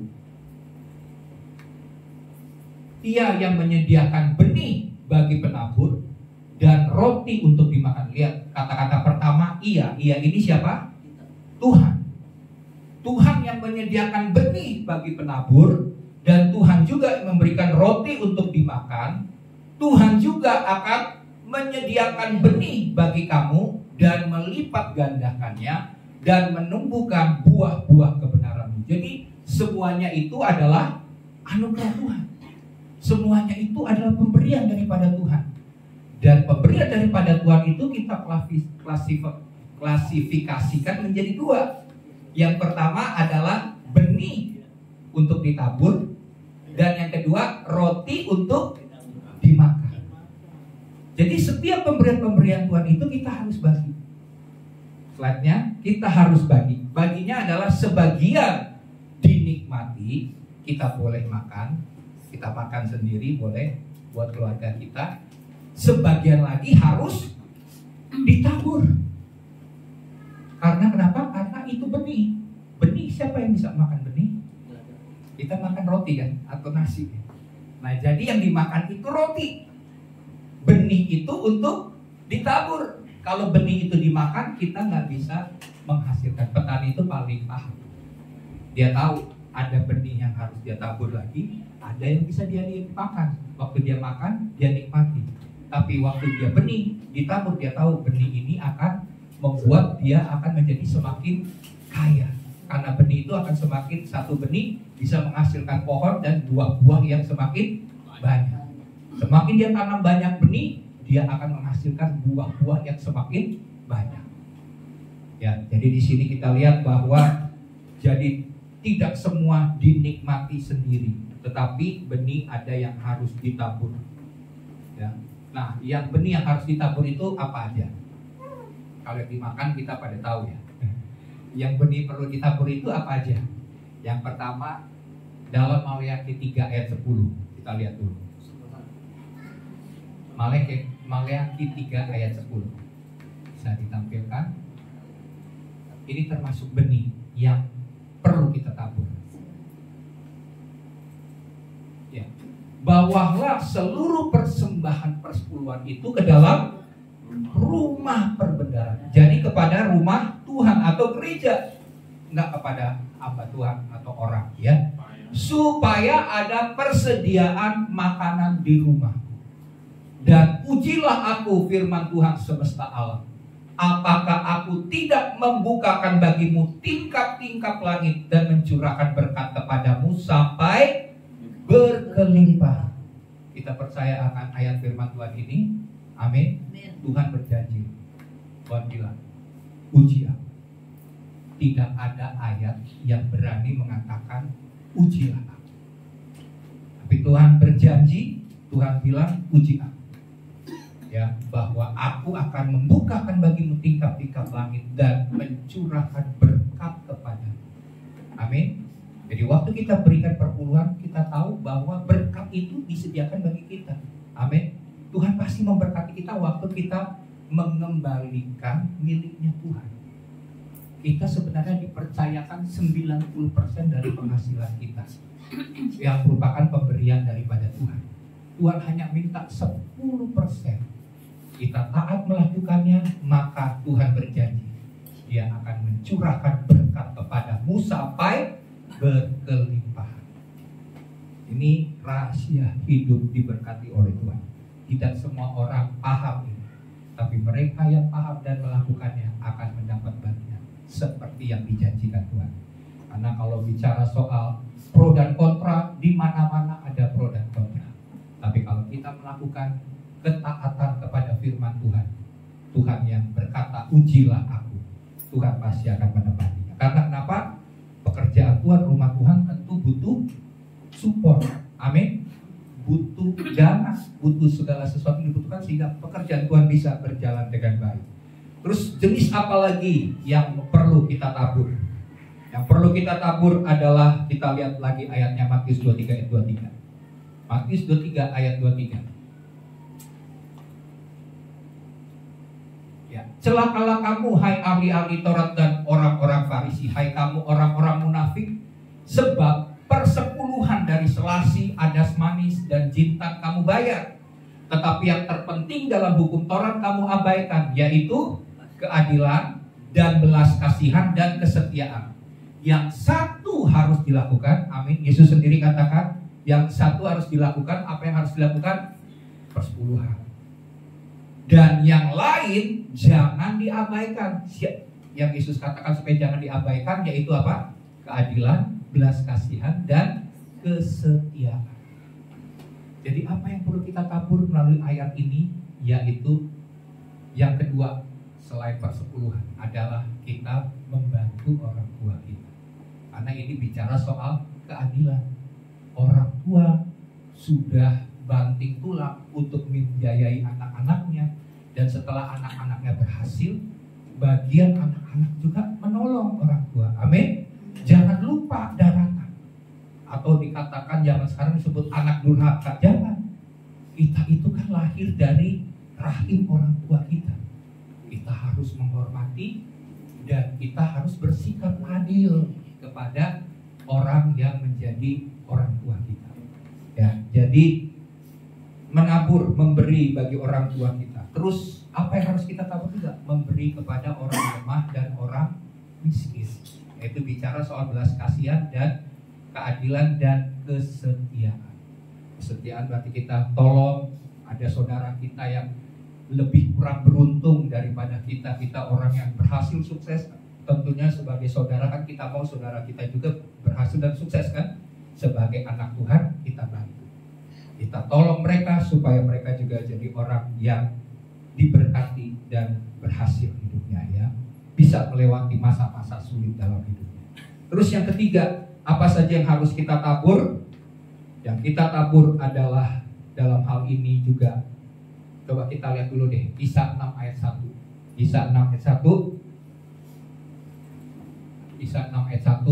Speaker 3: Ia yang menyediakan benih bagi penabur dan roti untuk dimakan. Lihat kata-kata pertama, ia ini siapa? Tuhan. Tuhan yang menyediakan benih bagi penabur, dan Tuhan juga memberikan roti untuk dimakan. Tuhan juga akan menyediakan benih bagi kamu dan melipat gandakannya dan menumbuhkan buah-buah kebenaranmu. Jadi semuanya itu adalah anugerah Tuhan. Semuanya itu adalah pemberian daripada Tuhan. Dan pemberian daripada Tuhan itu kita klasifikasikan menjadi 2. Yang pertama adalah benih untuk ditabur, dan yang kedua roti untuk dimakan. Jadi setiap pemberian-pemberian Tuhan itu kita harus bagi. Slide-nya, kita harus bagi. Baginya adalah sebagian dinikmati, kita boleh makan. Kita makan sendiri boleh buat keluarga kita. Sebagian lagi harus ditabur. Karena kenapa? Karena itu benih. Benih, siapa yang bisa makan benih? Kita makan roti kan, atau nasi. Nah, jadi yang dimakan itu roti. Benih itu untuk ditabur. Kalau benih itu dimakan, kita nggak bisa menghasilkan. Petani itu paling paham. Dia tahu ada benih yang harus dia tabur lagi, ada yang bisa dia makan. Waktu dia makan, dia nikmati. Tapi waktu dia benih, ditabur, dia tahu benih ini akan membuat dia akan menjadi semakin kaya. Karena benih itu akan semakin, satu benih bisa menghasilkan pohon dan buah-buah yang semakin banyak. Semakin dia tanam banyak benih, dia akan menghasilkan buah-buah yang semakin banyak. Ya, jadi di sini kita lihat bahwa jadi tidak semua dinikmati sendiri, tetapi benih ada yang harus ditabur. Ya. Nah, yang benih yang harus ditabur itu apa aja? Kalau dimakan kita pada tahu ya. Yang benih perlu ditabur itu apa aja? Yang pertama dalam Maleakhi 3 ayat 10. Kita lihat dulu. Maleakhi 3 ayat 10. Bisa ditampilkan. Ini termasuk benih yang perlu kita tabur. Ya. Bawalah seluruh persembahan persepuluhan itu ke dalam rumah perbendaharaan. Jadi kepada rumah Tuhan atau gereja, enggak kepada hamba Tuhan atau orang, ya. Supaya ada persediaan makanan di rumah. Dan ujilah aku, firman Tuhan semesta alam, apakah aku tidak membukakan bagimu tingkap-tingkap langit dan mencurahkan berkat kepadamu sampai berkelimpah. Kita percaya akan ayat firman Tuhan ini. Amin. Tuhan berjanji. Tuhan bilang, uji aku. Tidak ada ayat yang berani mengatakan ujilah aku. Tapi Tuhan berjanji, Tuhan bilang uji aku. Ya, bahwa aku akan membukakan bagimu tingkap-tingkap langit dan mencurahkan berkat kepadamu. Amin. Jadi waktu kita berikan perpuluhan, kita tahu bahwa berkat itu disediakan bagi kita. Amin. Tuhan pasti memberkati kita waktu kita mengembalikan miliknya Tuhan. Kita sebenarnya dipercayakan 90% dari penghasilan kita, yang merupakan pemberian daripada Tuhan. Tuhan hanya minta 10%. Kita taat melakukannya, maka Tuhan berjanji Dia akan mencurahkan berkat kepadamu sampai berkelimpahan. Ini rahasia hidup diberkati oleh Tuhan. Tidak semua orang paham ini, tapi mereka yang paham dan melakukannya akan mendapat bagian seperti yang dijanjikan Tuhan. Karena kalau bicara soal pro dan kontra, di mana-mana ada pro dan kontra. Tapi kalau kita melakukan ketaatan kepada firman Tuhan, Tuhan yang berkata ujilah aku, Tuhan pasti akan menepatinya. Karena kenapa? Pekerjaan Tuhan, rumah Tuhan tentu butuh support. Amin. Butuh dana, butuh segala sesuatu yang dibutuhkan sehingga pekerjaan Tuhan bisa berjalan dengan baik. Terus jenis apa lagi yang perlu kita tabur? Yang perlu kita tabur adalah, kita lihat lagi ayatnya, Matius 23 ayat 23. Matius 23 ayat 23. Ya, celakalah kamu hai ahli-ahli Taurat dan orang-orang Farisi, hai kamu orang-orang munafik, sebab persepuluhan dari selasi, adas manis, dan jintan kamu bayar. Tetapi yang terpenting dalam hukum Taurat kamu abaikan, yaitu keadilan dan belas kasihan dan kesetiaan. Yang satu harus dilakukan, amin. Yesus sendiri katakan, yang satu harus dilakukan. Apa yang harus dilakukan? Persepuluhan. Dan yang lain jangan diabaikan. Yang Yesus katakan supaya jangan diabaikan, yaitu apa? Keadilan, belas kasihan, dan kesetiaan. Jadi apa yang perlu kita tabur melalui ayat ini? Yaitu yang kedua, selain persepuluhan, adalah kita membantu orang tua kita. Karena ini bicara soal keadilan. Orang tua sudah banting tulang untuk membiayai anak-anaknya, dan setelah anak-anaknya berhasil, bagian anak-anak juga menolong orang tua. Amin. Jangan lupa daratan, atau dikatakan zaman sekarang disebut anak durhaka. Jangan. Kita itu kan lahir dari rahim orang tua kita. Kita harus menghormati dan kita harus bersikap adil kepada orang yang menjadi orang tua kita. Ya, jadi menabur, memberi bagi orang tua kita. Terus apa yang harus kita tabur juga? Memberi kepada orang lemah dan orang miskin. Yaitu bicara soal belas kasihan dan keadilan dan kesetiaan. Kesetiaan berarti kita tolong ada saudara kita yang lebih kurang beruntung daripada kita. Kita orang yang berhasil sukses, tentunya sebagai saudara kan kita mau saudara kita juga berhasil dan sukses kan. Sebagai anak Tuhan kita bantu. Kita tolong mereka supaya mereka juga jadi orang yang diberkati dan berhasil hidupnya ya. Bisa melewati masa-masa sulit dalam hidupnya. Terus yang ketiga, apa saja yang harus kita tabur? Yang kita tabur adalah dalam hal ini juga, coba kita lihat dulu deh, Kisah 6 ayat 1. Kisah 6 ayat 1. Kisah 6 ayat 1.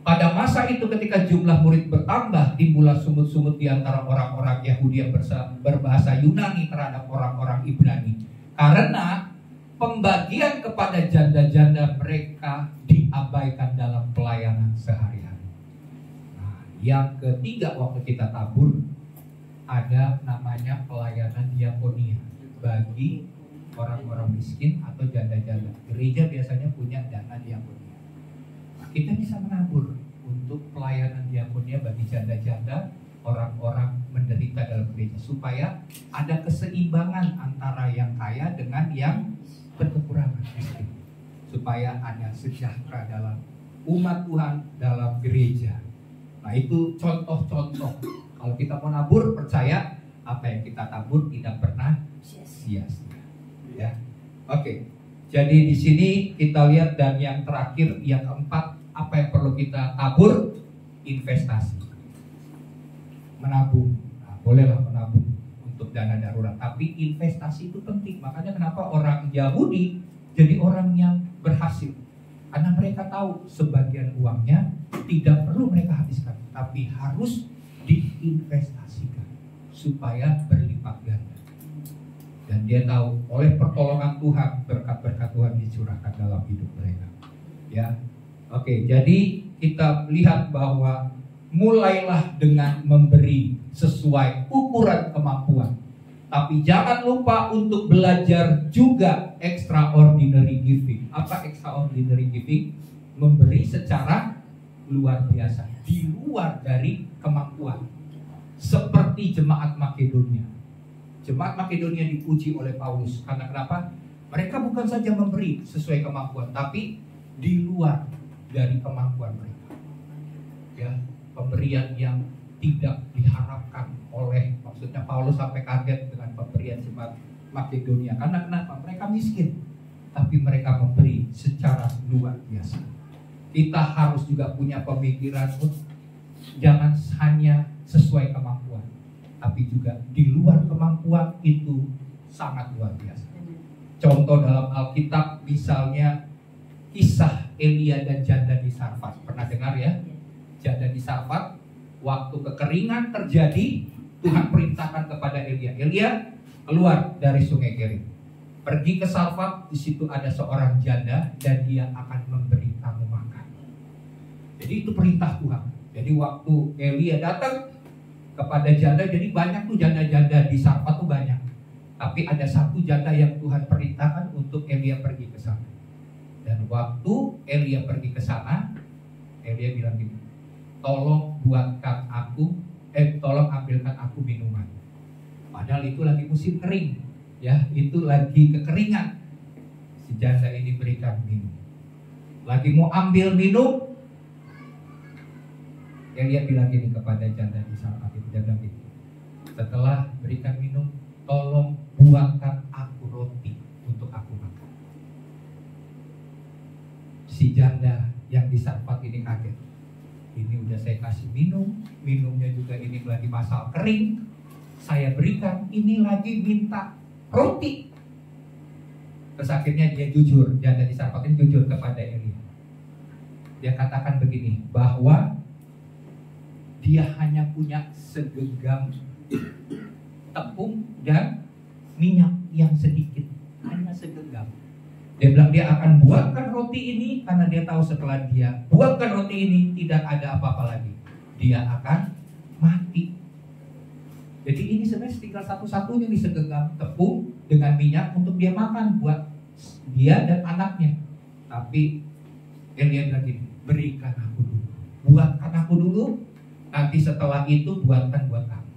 Speaker 3: Pada masa itu ketika jumlah murid bertambah, timbullah sumut-sumut di antara orang-orang Yahudi yang berbahasa Yunani terhadap orang-orang Ibrani. Karena pembagian kepada janda-janda mereka diabaikan dalam pelayanan sehari-hari. Yang ketiga waktu kita tabur ada namanya pelayanan diakonia bagi orang-orang miskin atau janda-janda. Gereja biasanya punya dana diakonia. Nah, kita bisa menabur untuk pelayanan diakonia bagi janda-janda, orang-orang menderita dalam gereja, supaya ada keseimbangan antara yang kaya dengan yang berkekurangan miskin, supaya ada sejahtera dalam umat Tuhan dalam gereja. Nah, itu contoh-contoh. Kalau kita mau nabur, percaya apa yang kita tabur tidak pernah sia-sia. Ya, oke. Jadi di sini kita lihat, dan yang terakhir, yang keempat, apa yang perlu kita tabur? Investasi. Menabung. Nah, bolehlah menabung untuk dana darurat. Tapi investasi itu penting. Makanya kenapa orang Yahudi jadi orang yang berhasil? Karena mereka tahu sebagian uangnya tidak perlu mereka habiskan, tapi harus diinvestasikan supaya berlipat ganda. Dan dia tahu oleh pertolongan Tuhan, berkat-berkat Tuhan dicurahkan dalam hidup mereka. Ya, oke. Jadi kita lihat bahwa mulailah dengan memberi sesuai ukuran kemampuan. Tapi jangan lupa untuk belajar juga extraordinary giving. Apa extraordinary giving? Memberi secara luar biasa, di luar dari kemampuan. Seperti jemaat Makedonia. Jemaat Makedonia dipuji oleh Paulus. Karena kenapa? Mereka bukan saja memberi sesuai kemampuan, tapi di luar dari kemampuan mereka. Ya, pemberian yang tidak diharapkan oleh, maksudnya Paulus sampai kaget dengan pemberian jemaat Makedonia. Karena kenapa? Mereka miskin, tapi mereka memberi secara luar biasa. Kita harus juga punya pemikiran, jangan hanya sesuai kemampuan, tapi juga di luar kemampuan itu sangat luar biasa. Contoh dalam Alkitab misalnya kisah Elia dan janda di Sarfat. Pernah dengar ya? Janda di Sarfat, waktu kekeringan terjadi, Tuhan perintahkan kepada Elia, Elia keluar dari sungai Kerit, pergi ke Sarfat. Di situ ada seorang janda dan dia akan memberi kamu makan. Jadi itu perintah Tuhan. Jadi waktu Elia datang kepada janda, jadi banyak tuh janda-janda di Sarfat tuh banyak. Tapi ada satu janda yang Tuhan perintahkan untuk Elia pergi ke sana. Dan waktu Elia pergi ke sana, Elia bilang gini, tolong ambilkan aku minuman. Padahal itu lagi musim kering, ya, itu lagi kekeringan. Si janda ini berikan minum. Lagi mau ambil minum, Elia bilang gini kepada janda di Sarfat itu, janda gitu, setelah berikan minum, tolong buatkan aku roti untuk aku makan. Si janda yang di Sarfat ini kaget. Ini udah saya kasih minum, minumnya juga ini lagi masal kering, saya berikan, ini lagi minta roti. Terus akhirnya dia jujur, janda di Sarfat ini jujur kepada Elia. Dia katakan begini, bahwa dia hanya punya segenggam tepung dan minyak yang sedikit, hanya segenggam. Dia bilang dia akan buatkan roti ini karena dia tahu setelah dia buatkan roti ini tidak ada apa-apa lagi, dia akan mati. Jadi ini sebenarnya tinggal satu-satunya nih, segenggam tepung dengan minyak untuk dia makan buat dia dan anaknya. Tapi Elia bilang gini, berikan aku dulu, buatkan aku dulu, nanti setelah itu buatkan buat kamu.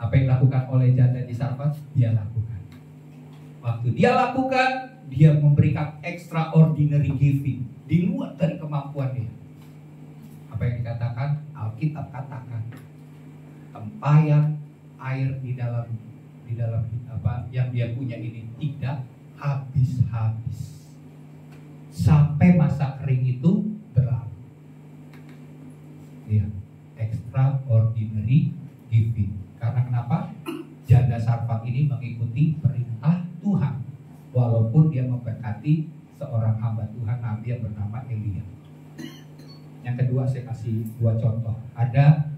Speaker 3: Apa yang dilakukan oleh janda di Sarfat? Dia lakukan. Waktu dia lakukan, dia memberikan extraordinary giving di luar dari kemampuan dia. Apa yang dikatakan? Alkitab Alkitab katakan tempayan air di dalam apa yang dia punya ini tidak habis-habis sampai masa kering itu berlalu. Ya, extraordinary giving. Karena kenapa? Janda Sarfat ini mengikuti perintah Tuhan, walaupun dia memberkati seorang hamba Tuhan Nabi yang bernama Elia. Yang kedua saya kasih dua contoh. Ada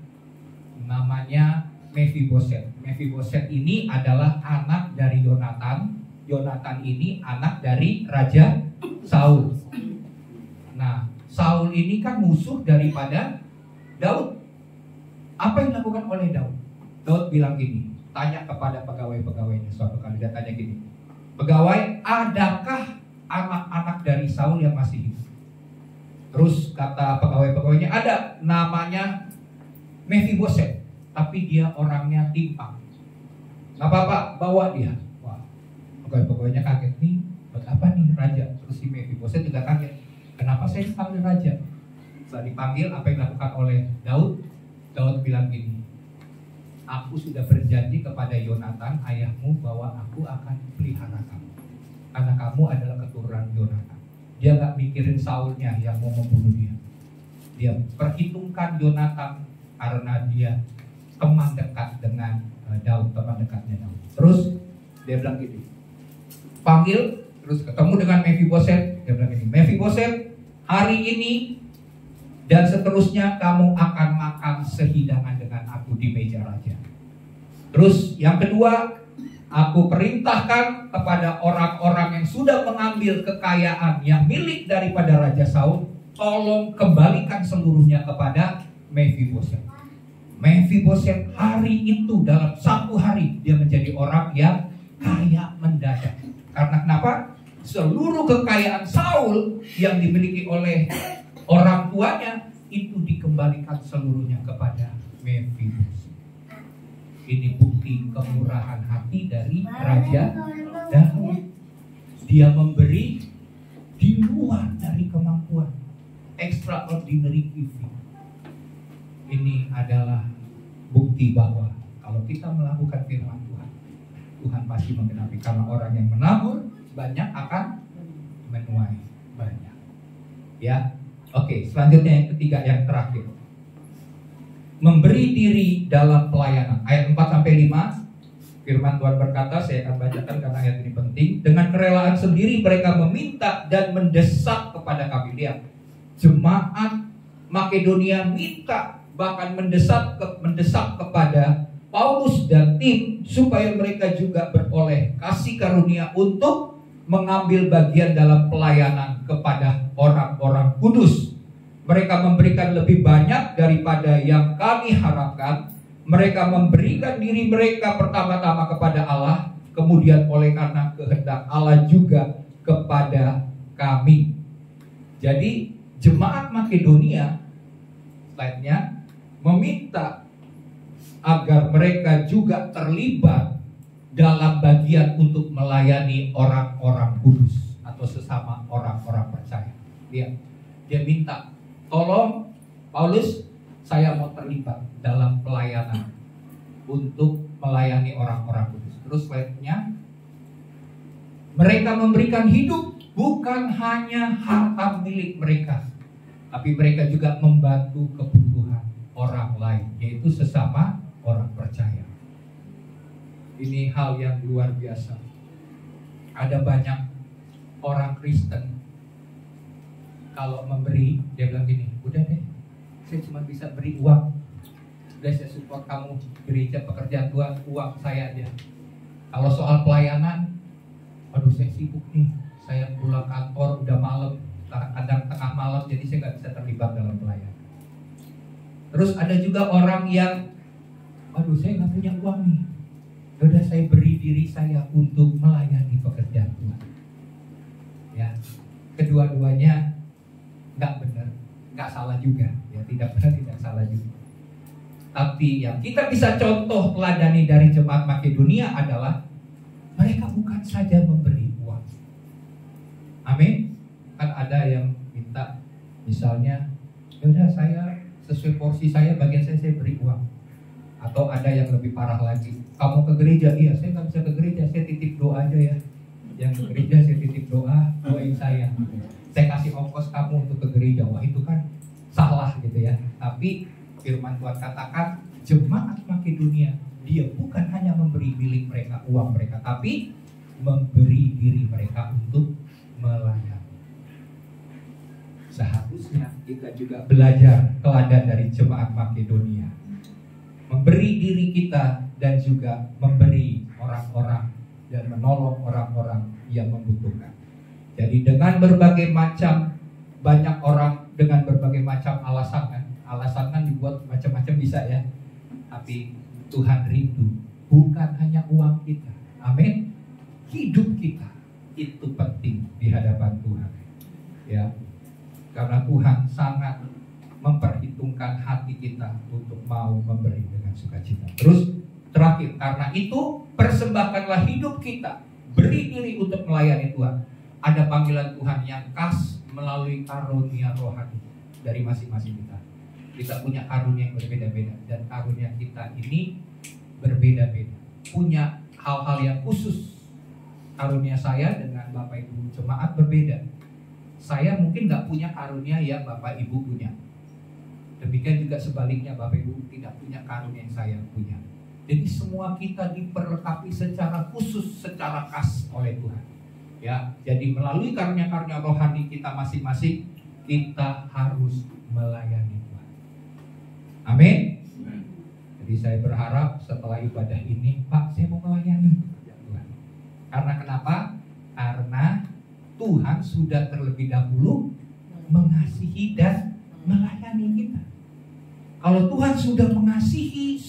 Speaker 3: namanya Mephiboset. Mephiboset ini adalah anak dari Yonatan. Yonatan ini anak dari Raja Saul. Nah, Saul ini kan musuh daripada Daud. Apa yang dilakukan oleh Daud? Daud bilang gini, tanya kepada pegawai-pegawainya. Suatu kali dia tanya gini, pegawai, adakah anak-anak dari Saul yang masih hidup? Terus kata pegawai-pegawainya, ada, namanya Mephiboset, tapi dia orangnya timpang. Gak apa-apa, bawa dia. Wah, pegawai-pegawainya kaget nih, buat apa nih raja? Terus si Mephiboset juga kaget, kenapa saya dipanggil raja? Setelah dipanggil, apa yang dilakukan oleh Daud? Daud bilang gini, aku sudah berjanji kepada Yonatan ayahmu bahwa aku akan pelihara kamu, karena kamu adalah keturunan Yonatan. Dia gak mikirin Saulnya yang mau membunuh dia. Dia perhitungkan Yonatan karena dia teman dekat dengan Daud, teman dekatnya Daud. Terus dia bilang gini, panggil, terus ketemu dengan Mephiboset. Dia bilang gini, Mephiboset, hari ini dan seterusnya kamu akan makan sehidangan dengan aku di meja raja. Terus yang kedua, aku perintahkan kepada orang-orang yang sudah mengambil kekayaan yang milik daripada Raja Saul, tolong kembalikan seluruhnya kepada Mephiboset. Mephiboset hari itu dalam satu hari dia menjadi orang yang kaya mendadak. Karena kenapa? Seluruh kekayaan Saul yang dimiliki oleh orang tuanya itu dikembalikan seluruhnya kepada Mephiboset. Ini bukti kemurahan hati dari Raja Daud. Dia memberi di luar dari kemampuan, extraordinary giving. Ini adalah bukti bahwa kalau kita melakukan firman Tuhan, Tuhan pasti menggenapi. Karena orang yang menabur banyak akan menuai banyak. Ya, oke. Selanjutnya yang ketiga, yang terakhir, memberi diri dalam pelayanan. Ayat 4-5, firman Tuhan berkata, saya akan bacakan karena ayat ini penting. Dengan kerelaan sendiri mereka meminta dan mendesak kepada kami. Lihat, jemaat Makedonia minta, bahkan mendesak kepada Paulus dan tim supaya mereka juga beroleh kasih karunia untuk mengambil bagian dalam pelayanan kepada orang-orang kudus. Mereka memberikan lebih banyak daripada yang kami harapkan. Mereka memberikan diri mereka pertama-tama kepada Allah, kemudian oleh karena kehendak Allah juga kepada kami. Jadi jemaat Makedonia, slide-nya, meminta agar mereka juga terlibat dalam bagian untuk melayani orang-orang kudus atau sesama orang-orang percaya. Dia minta, tolong Paulus, saya mau terlibat dalam pelayanan untuk melayani orang-orang kudus. Terus slide-nya, mereka memberikan hidup bukan hanya harta milik mereka, tapi mereka juga membantu kebutuhan orang lain, yaitu sesama orang percaya. Ini hal yang luar biasa. Ada banyak orang Kristen kalau memberi, dia bilang gini, udah deh, saya cuma bisa beri uang, udah saya support kamu gereja pekerjaan Tuhan, uang saya aja. Kalau soal pelayanan, aduh saya sibuk nih, saya pulang kantor udah malam, kadang tengah malam, jadi saya nggak bisa terlibat dalam pelayanan. Terus ada juga orang yang, aduh saya nggak punya uang nih, udah saya beri diri saya untuk melayani pekerjaan Tuhan. Ya, kedua-duanya nggak benar, nggak salah juga, ya tidak benar tidak salah juga. Tapi yang kita bisa contoh teladani dari jemaat Makedonia adalah mereka bukan saja memberi uang. Amin. Kan ada yang minta, misalnya, yaudah saya sesuai porsi saya, bagian saya beri uang. Atau ada yang lebih parah lagi, kamu ke gereja, iya saya nggak bisa ke gereja, saya titip doa aja ya. Yang ke gereja saya titip doa, doain saya kasih ongkos kamu untuk ke gereja. Wah itu kan salah gitu ya. Tapi firman Tuhan katakan jemaat Makedonia, dia bukan hanya memberi milik mereka, uang mereka, tapi memberi diri mereka untuk melayani. Seharusnya kita juga belajar teladan dari jemaat Makedonia, memberi diri kita dan juga memberi orang-orang dan menolong orang-orang yang membutuhkan. Jadi dengan berbagai macam, banyak orang dengan berbagai macam alasan kan dibuat macam-macam bisa ya. Tapi Tuhan rindu bukan hanya uang kita, amin. Hidup kita itu penting di hadapan Tuhan, ya. Karena Tuhan sangat memperhitungkan hati kita untuk mau memberi dengan sukacita. Terus terakhir, karena itu persembahkanlah hidup kita, beri diri untuk melayani Tuhan. Ada panggilan Tuhan yang khas melalui karunia rohani dari masing-masing kita. Kita punya karunia yang berbeda-beda, dan karunia kita ini berbeda-beda, punya hal-hal yang khusus. Karunia saya dengan Bapak Ibu jemaat berbeda. Saya mungkin gak punya karunia yang Bapak Ibu punya. Demikian juga sebaliknya, Bapak Ibu tidak punya karunia yang saya punya. Jadi semua kita diperlengkapi secara khusus, secara khas oleh Tuhan. Ya, jadi melalui karunia-karunia rohani kita masing-masing, kita harus melayani Tuhan. Amin. Jadi saya berharap setelah ibadah ini, Pak, saya mau melayani Tuhan. Karena kenapa? Karena Tuhan sudah terlebih dahulu mengasihi dan melayani kita. Kalau Tuhan sudah mengasihi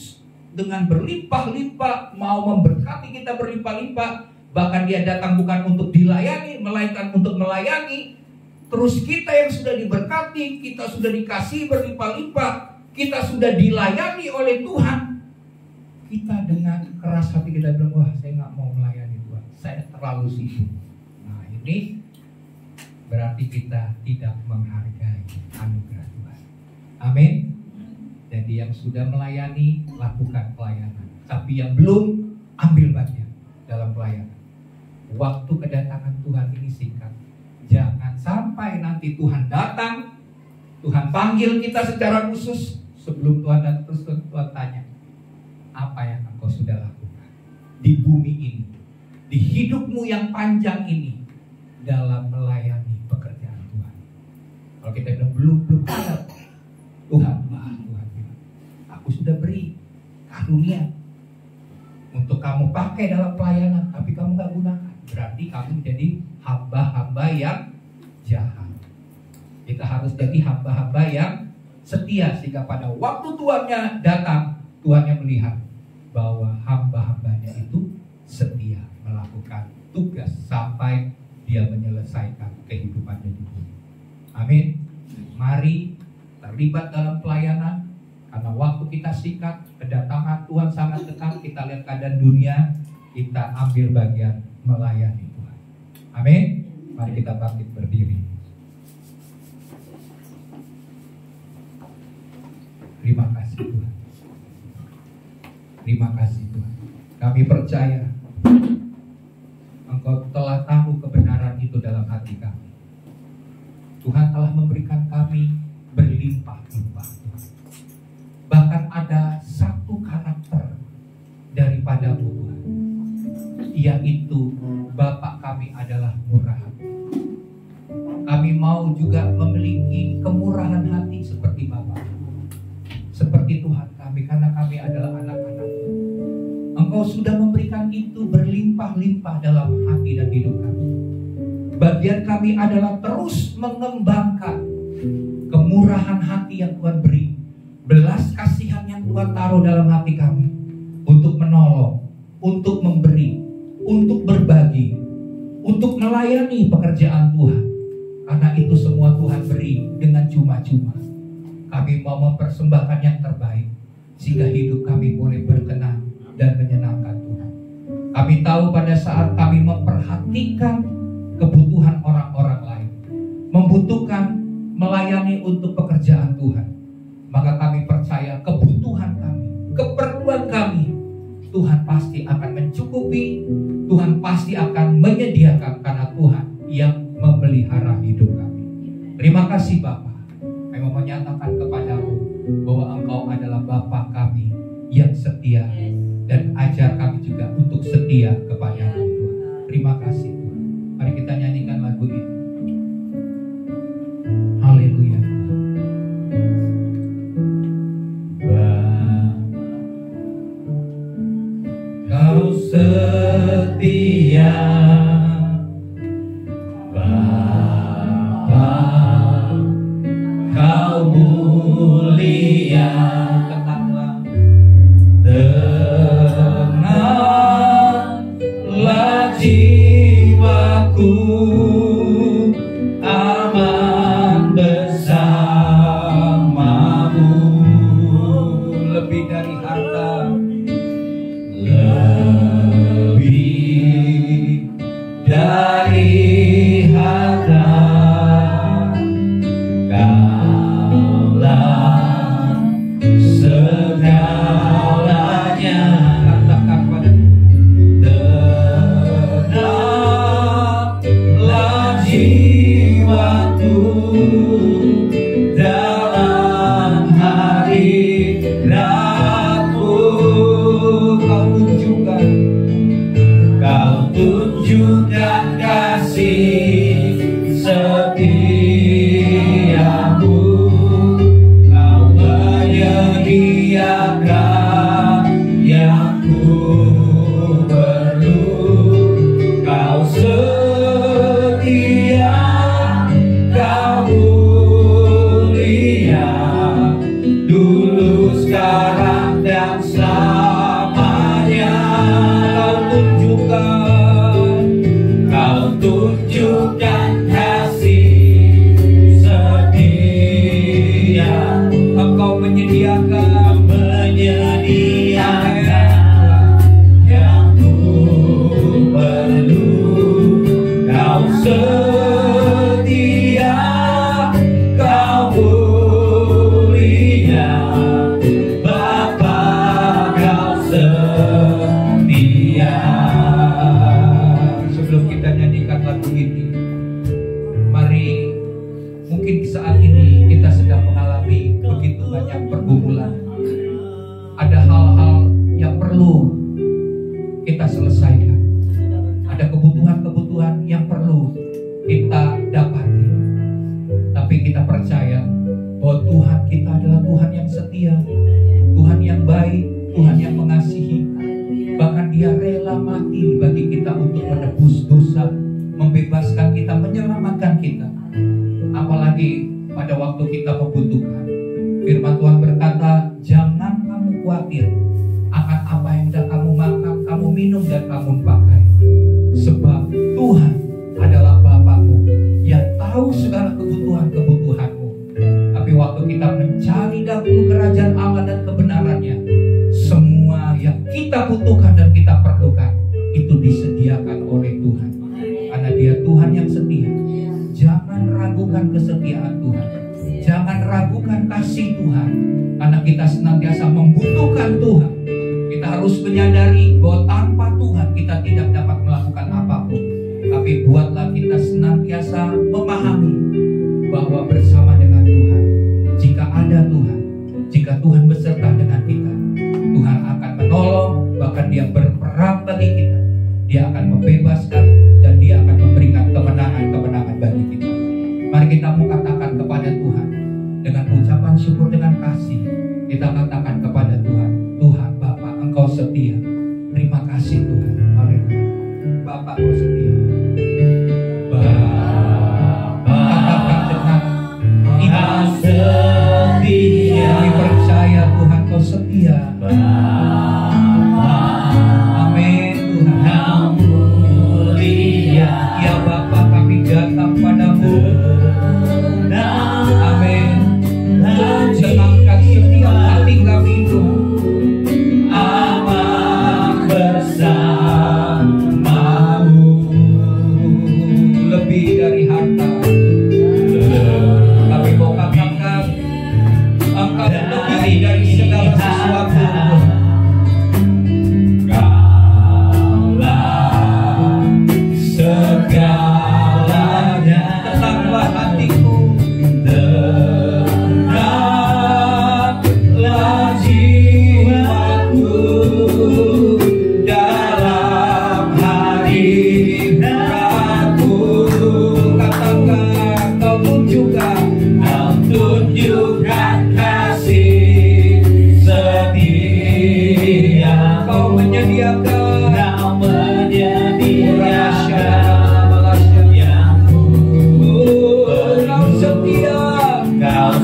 Speaker 3: dengan berlimpah-limpah, mau memberkati kita berlimpah-limpah, bahkan Dia datang bukan untuk dilayani, melainkan untuk melayani. Terus kita yang sudah diberkati, kita sudah dikasih berlimpah-limpah, kita sudah dilayani oleh Tuhan, kita dengan keras hati kita bilang, wah saya nggak mau melayani Tuhan, saya terlalu sibuk. Nah ini berarti kita tidak menghargai anugerah Tuhan. Amin. Jadi yang sudah melayani, lakukan pelayanan. Tapi yang belum, ambil bagian dalam pelayanan. Waktu kedatangan Tuhan ini singkat. Jangan sampai nanti Tuhan datang, Tuhan panggil kita secara khusus. Sebelum Tuhan datang, terus Tuhan tanya, apa yang engkau sudah lakukan di bumi ini, di hidupmu yang panjang ini, dalam melayani pekerjaan Tuhan. Kalau kita bilang belum ada, Tuhan bilang, aku sudah beri karunia untuk kamu pakai dalam pelayanan, tapi kamu gak gunakan. Berarti kamu jadi hamba-hamba yang jahat. Kita harus jadi hamba-hamba yang setia, sehingga pada waktu Tuhannya datang, Tuhannya melihat bahwa hamba-hambanya itu setia melakukan tugas sampai dia menyelesaikan kehidupannya di bumi. Amin. Mari terlibat dalam pelayanan, karena waktu kita singkat, kedatangan Tuhan sangat dekat. Kita lihat keadaan dunia, kita ambil bagian melayani Tuhan. Amin. Mari kita bangkit berdiri. Terima kasih Tuhan. Terima kasih Tuhan. Kami percaya Engkau telah tahu kebenaran itu dalam hati kami. Tuhan telah memberikan kami berlimpah-limpah. Bahkan ada satu karakter daripada-Mu Tuhan, yaitu Bapa kami adalah murah hati. Kami mau juga memiliki kemurahan hati seperti Bapa, seperti Tuhan kami, karena kami adalah anak-anak. Engkau sudah memberikan itu berlimpah-limpah dalam hati dan hidup kami. Bagian kami adalah terus mengembangkan kemurahan hati yang Tuhan beri, belas kasihan yang Tuhan taruh dalam hati kami, untuk menolong, untuk memberi, untuk berbagi, untuk melayani pekerjaan Tuhan. Karena itu semua Tuhan beri dengan cuma-cuma. Kami mau mempersembahkan yang terbaik, sehingga hidup kami boleh berkenan dan menyenangkan Tuhan. Kami tahu pada saat kami memperhatikan kebutuhan orang-orang lain, membutuhkan melayani untuk pekerjaan Tuhan, maka kami percaya kebutuhan kami, keperluan kami, Tuhan pasti akan mencukupi, Tuhan pasti akan menyediakan, karena Tuhan yang memelihara hidup kami. Terima kasih Bapa. Kami mau menyatakan kepadamu bahwa Engkau adalah Bapa kami yang setia, dan ajar kami juga untuk setia kepada Tuhan. Terima kasih Tuhan. Mari kita nyanyikan lagu ini. Haleluya. Kau setia, Bapa, Kau mulia. Tenanglah, tenanglah jiwaku, aman bersamamu. Lebih dari harta, lebih dari harta, Kaulah segalanya. Katakan padaku, tenanglah jiwaku dalam hadirat-Mu. Kau tunjukkan kasih setiamu, Kau menyediakan yang ku perlu. Kau setia, Kau mulia, dulu, sekarang, dan selamanya. Kau tunjukkan kasih setia, Engkau menyediakan yang ku perlu. Kau setia, Kau mulia, Bapa, Kau setia. Sebelum kita nyanyikan lagu ini, mari, mungkin saat ini kita sedang mengalami begitu banyak pergumulan. Ada hal-hal yang perlu kita selesaikan. Ada kebutuhan-kebutuhan yang perlu kita dapati. Tapi kita percaya bahwa Tuhan kita adalah Tuhan yang setia, Tuhan yang baik, Tuhan yang mengasihi. Bahkan Dia rela mati bagi kita untuk menebus dosa, membebaskan kita, menyelamatkan kita. Apalagi pada waktu kita membutuhkan. Firman Tuhan berkata, jangan kamu khawatir akan apa yang sudah kamu makan, kamu minum, dan kamu pakai. Sebab Tuhan adalah Bapakmu yang tahu segala kebutuhan-kebutuhanmu. Tapi waktu kita mencari dahulu kerajaan Allah dan kebenarannya, semua yang kita butuhkan dan kita perlukan itu disediakan oleh Tuhan. Karena Dia Tuhan yang setia. Jangan ragukan kesetiaan Tuhan, jangan ragukan kasih Tuhan, karena kita senantiasa membutuhkan Tuhan. Kita harus menyadari bahwa tanpa Tuhan kita tidak dapat melakukan apapun. Tapi buatlah kita senantiasa memahami bahwa bersama dengan Tuhan, jika ada Tuhan, jika Tuhan beserta dengan kita, Tuhan akan menolong, bahkan Dia berperang bagi kita. Dia akan membebaskan, dan Dia akan memberikan kemenangan-kemenangan bagi kita. Mari kita mau katakan kepada Tuhan dengan ucapan syukur, dengan kasih. Kita katakan kepada Tuhan, Tuhan Bapa, Engkau setia. Terima kasih Tuhan. Haleluya. Bapa, Engkau setia. Bapa, katakan dengan iman setia. Kami percaya Tuhan Kau setia. Amin Tuhan. Kau mulia. Ya Bapa, kami datang padamu. Amin. Senangkan setiap hati kami Tuhan. Aman bersamamu.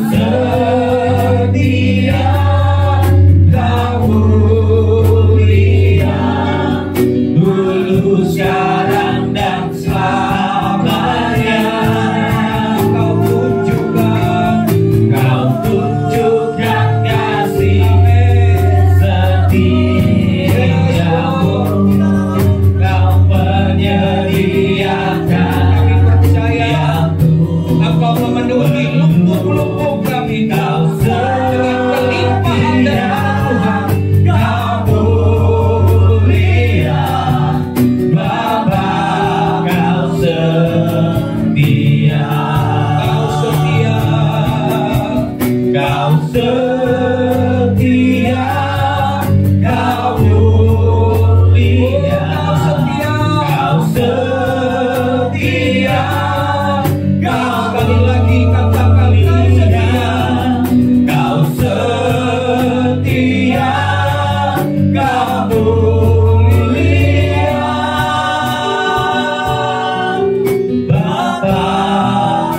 Speaker 3: setia, Kau mulia, dulu, sekarang, dan selamanya. Kau tunjukkan kasih setiamu. Kau menyediakan, kami percaya Engkau memenuhi lubuk-lubuk kami. Kau kelimpahan dan Tuhan. Kau mulia, Bapa, Kau setia. Kau setia, Kau setia, Kau mulia, Kau setia, Kau setia, Kau sekali lagi kata kalinya, Kau setia, Kau mulia, Bapa,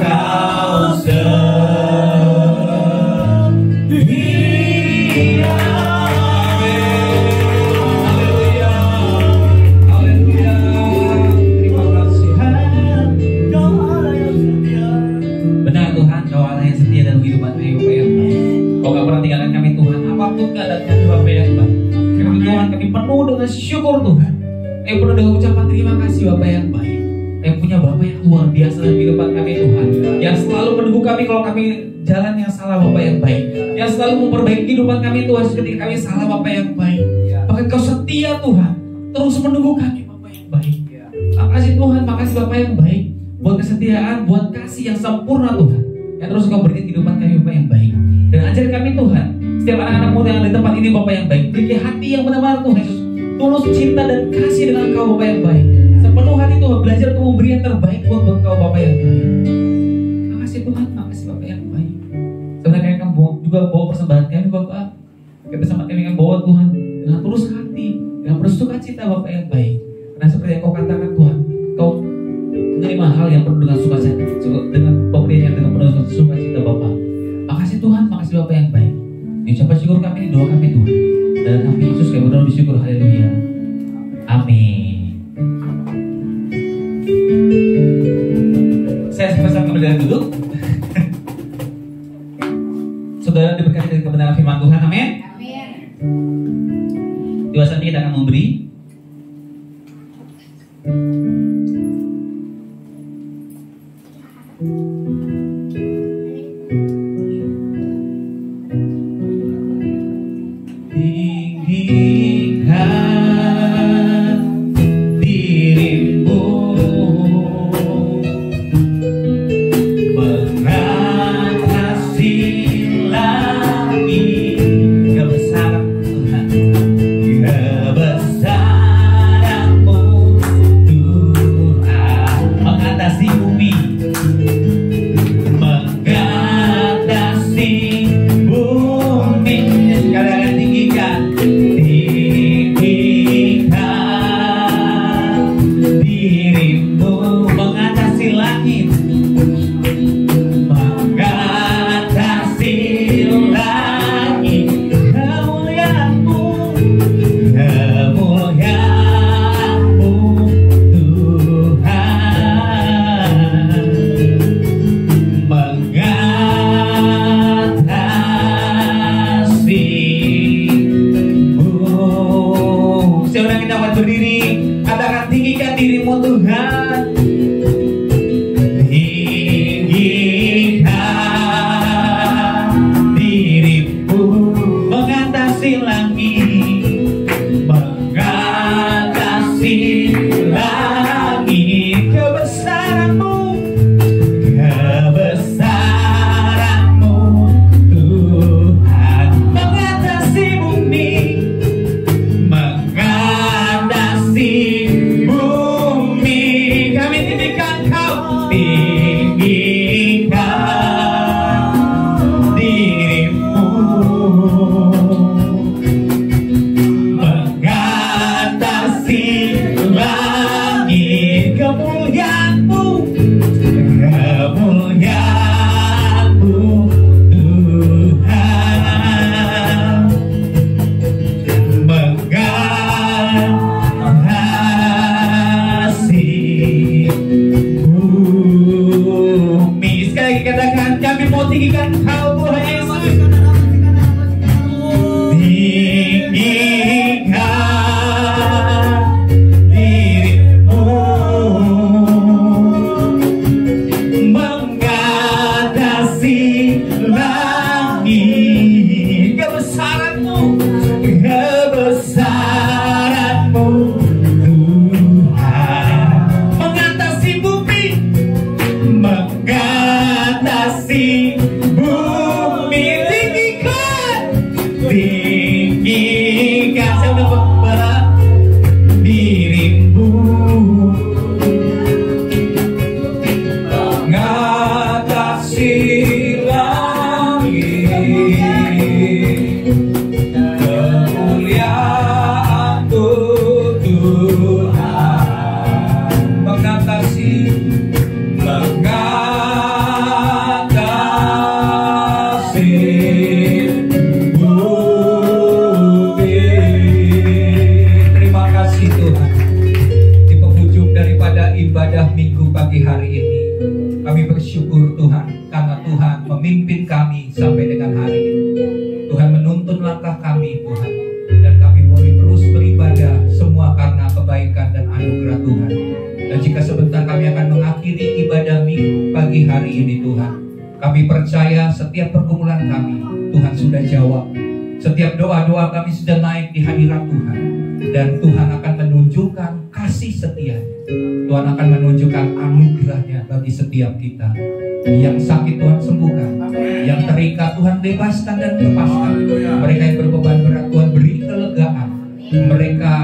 Speaker 3: Kau setia. Haleluya, haleluya. Terima kasih.
Speaker 2: Kau Allah yang setia.
Speaker 1: Benar Tuhan, Kau Allah yang setia dalam kehidupan kami Bapa yang baik. Kau gak pernah tinggalkan kami Tuhan, apapun keadaan kami Bapa yang baik. Kami Tuhan, kami penuh dengan syukur Tuhan. Kami penuh dengan ucapan terima kasih Bapa yang baik. Kami punya Bapa yang luar biasa dalam kehidupan kami Tuhan, yang selalu menunggu kami kalau kami jalan yang salah Bapa yang baik, yang selalu memperbaiki kehidupan kami Tuhan ketika kami salah Bapa yang baik. Bahkan Kau setia Tuhan, terus menunggu kami Bapa yang baik. Makasih Tuhan, makasih Bapa yang baik, buat kesetiaan, buat kasih yang sempurna Tuhan, yang terus Kau berikan kehidupan kami Bapa yang baik. Dan ajar kami Tuhan, setiap anak-anak muda yang ada di tempat ini Bapa yang baik, memiliki hati yang benar-benar Tuhan Yesus, tulus cinta dan kasih dengan Kau Bapa yang baik. Sepenuh hati Tuhan belajar untuk memberi yang terbaik buat Kau Bapa yang baik. Makasih Tuhan, makasih Bapa yang baik. Sebenarnya kami juga bawa persembahan kami Bapa. Kami bersama kami akan bawa Tuhan dengan tulus hati, dengan bersuka cita Bapa yang baik. Karena seperti yang Kau katakan Tuhan, Kau menerima hal yang penuh dengan sukacita, dengan pemberian yang dengan penuh sukacita Bapa. Makasih Tuhan, makasih Bapa yang baik. Ini ucapan syukur kami, ini doa kami Tuhan. Dan kami Yesus kami berdoa bersyukur, haleluya. Amin. Saya pesan kembali dari duduk. Saudara diberkati dari kebenaran firman Tuhan, amin. Di saat ini kita akan memberi. Tinggikan dirimu, mengatasi langit kebesaran Tuhan, kebesaran kebesaran-Mu, kebesaran-Mu Tuhan, mengatasi bumi, mengatasi bumi. Tinggikan sama dirimu, mengatasi langit, kemuliaan Tuhan, mengatasi bumi. Terima kasih Tuhan. Di penghujung daripada ibadah minggu pagi hari ini, kami bersyukur Tuhan karena Tuhan memimpin kami sampai dengan hari ini. Tuhan menuntun langkah kami Tuhan, dan kami boleh terus beribadah semua karena kebaikan dan anugerah Tuhan. Dan jika sebentar kami akan mengakhiri ibadah minggu pagi hari ini Tuhan, kami percaya setiap pergumulan kami Tuhan sudah jawab. Setiap doa-doa kami sudah naik di hadirat Tuhan, dan Tuhan akan menunjukkan kasih setia-Nya. Tuhan akan menunjukkan anugerah-Nya bagi setiap kita. Yang sakit Tuhan sembuhkan, yang terikat Tuhan bebaskan dan lepaskan. Mereka yang berbeban berat Tuhan beri kelegaan. Mereka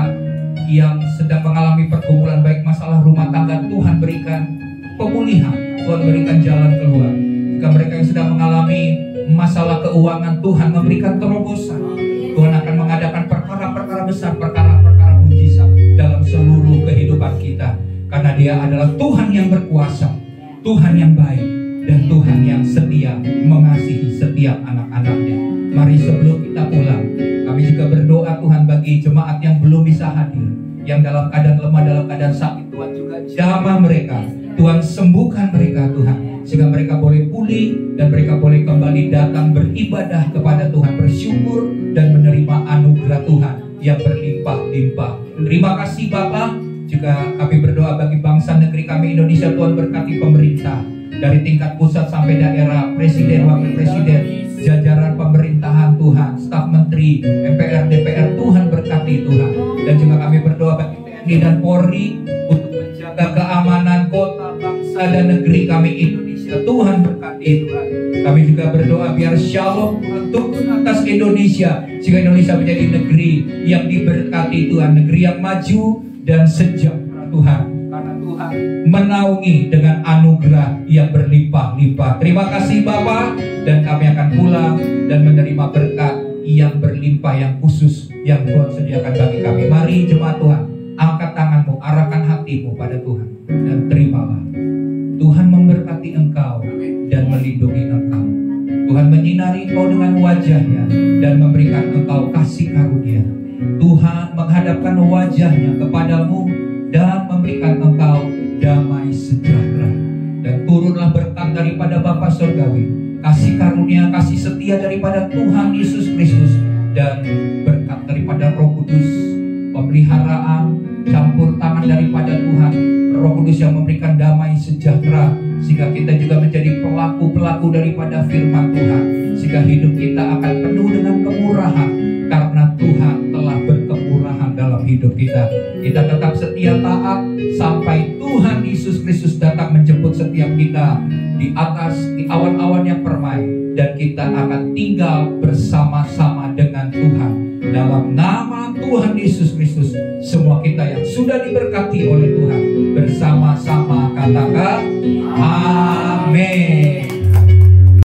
Speaker 1: yang sedang mengalami pergumulan baik masalah rumah tangga, Tuhan berikan pemulihan, Tuhan berikan jalan keluar. Jika mereka yang sedang mengalami masalah keuangan, Tuhan memberikan terobosan. Tuhan akan mengadakan perkara-perkara besar, perkara-perkara mujizat dalam seluruh kehidupan kita. Karena Dia adalah Tuhan yang berkuasa, Tuhan yang baik, dan Tuhan yang setia mengasihi setiap anak-anak-Nya. Mari sebelum kita pulang, kami juga berdoa Tuhan bagi jemaat yang belum bisa hadir, yang dalam keadaan lemah, dalam keadaan sakit. Tuhan juga jamah mereka, Tuhan sembuhkan mereka Tuhan, sehingga mereka boleh pulih dan mereka boleh kembali datang beribadah kepada Tuhan, bersyukur dan menerima anugerah Tuhan yang berlimpah-limpah. Terima kasih Bapa. Juga kami berdoa bagi bangsa negeri kami Indonesia. Tuhan berkati pemerintah dari tingkat pusat sampai daerah, presiden, wakil presiden, jajaran pemerintahan Tuhan, staf menteri, MPR, DPR, Tuhan berkati Tuhan. Dan juga kami berdoa bagi TNI dan Polri untuk menjaga keamanan kota, bangsa, dan negeri kami Indonesia. Tuhan berkati Tuhan. Kami juga berdoa biar shalom turun atas Indonesia, sehingga Indonesia menjadi negeri yang diberkati Tuhan, negeri yang maju dan sejahtera Tuhan, karena Tuhan menaungi dengan anugerah yang berlimpah-limpah. Terima kasih Bapa, dan kami akan pulang dan menerima berkat yang berlimpah, yang khusus yang Tuhan sediakan bagi kami. Mari jemaat Tuhan, angkat tanganmu, arahkan hatimu pada Tuhan, dan terimalah. Tuhan memberkati engkau dan melindungi engkau. Tuhan menyinari engkau dengan wajah-Nya dan memberikan engkau kasih karunia. Tuhan menghadapkan wajah-Nya kepadamu dan memberikan engkau damai sejahtera. Dan turunlah berkat daripada Bapa Surgawi, kasih karunia, kasih setia daripada Tuhan Yesus Kristus, dan berkat daripada Roh Kudus, pemeliharaan, campur tangan daripada Tuhan, Roh Kudus yang memberikan damai sejahtera, sehingga kita juga menjadi pelaku-pelaku daripada firman Tuhan, sehingga hidup kita akan penuh dengan kemurahan, karena Tuhan telah berkemurahan dalam hidup kita. Kita tetap setia taat sampai Tuhan Yesus Kristus datang menjemput setiap kita di atas, di awan-awan yang permai, dan kita akan tinggal bersama-sama dengan Tuhan. Dalam nama Tuhan Yesus Kristus, semua kita yang sudah diberkati oleh Tuhan bersama-sama katakan amin.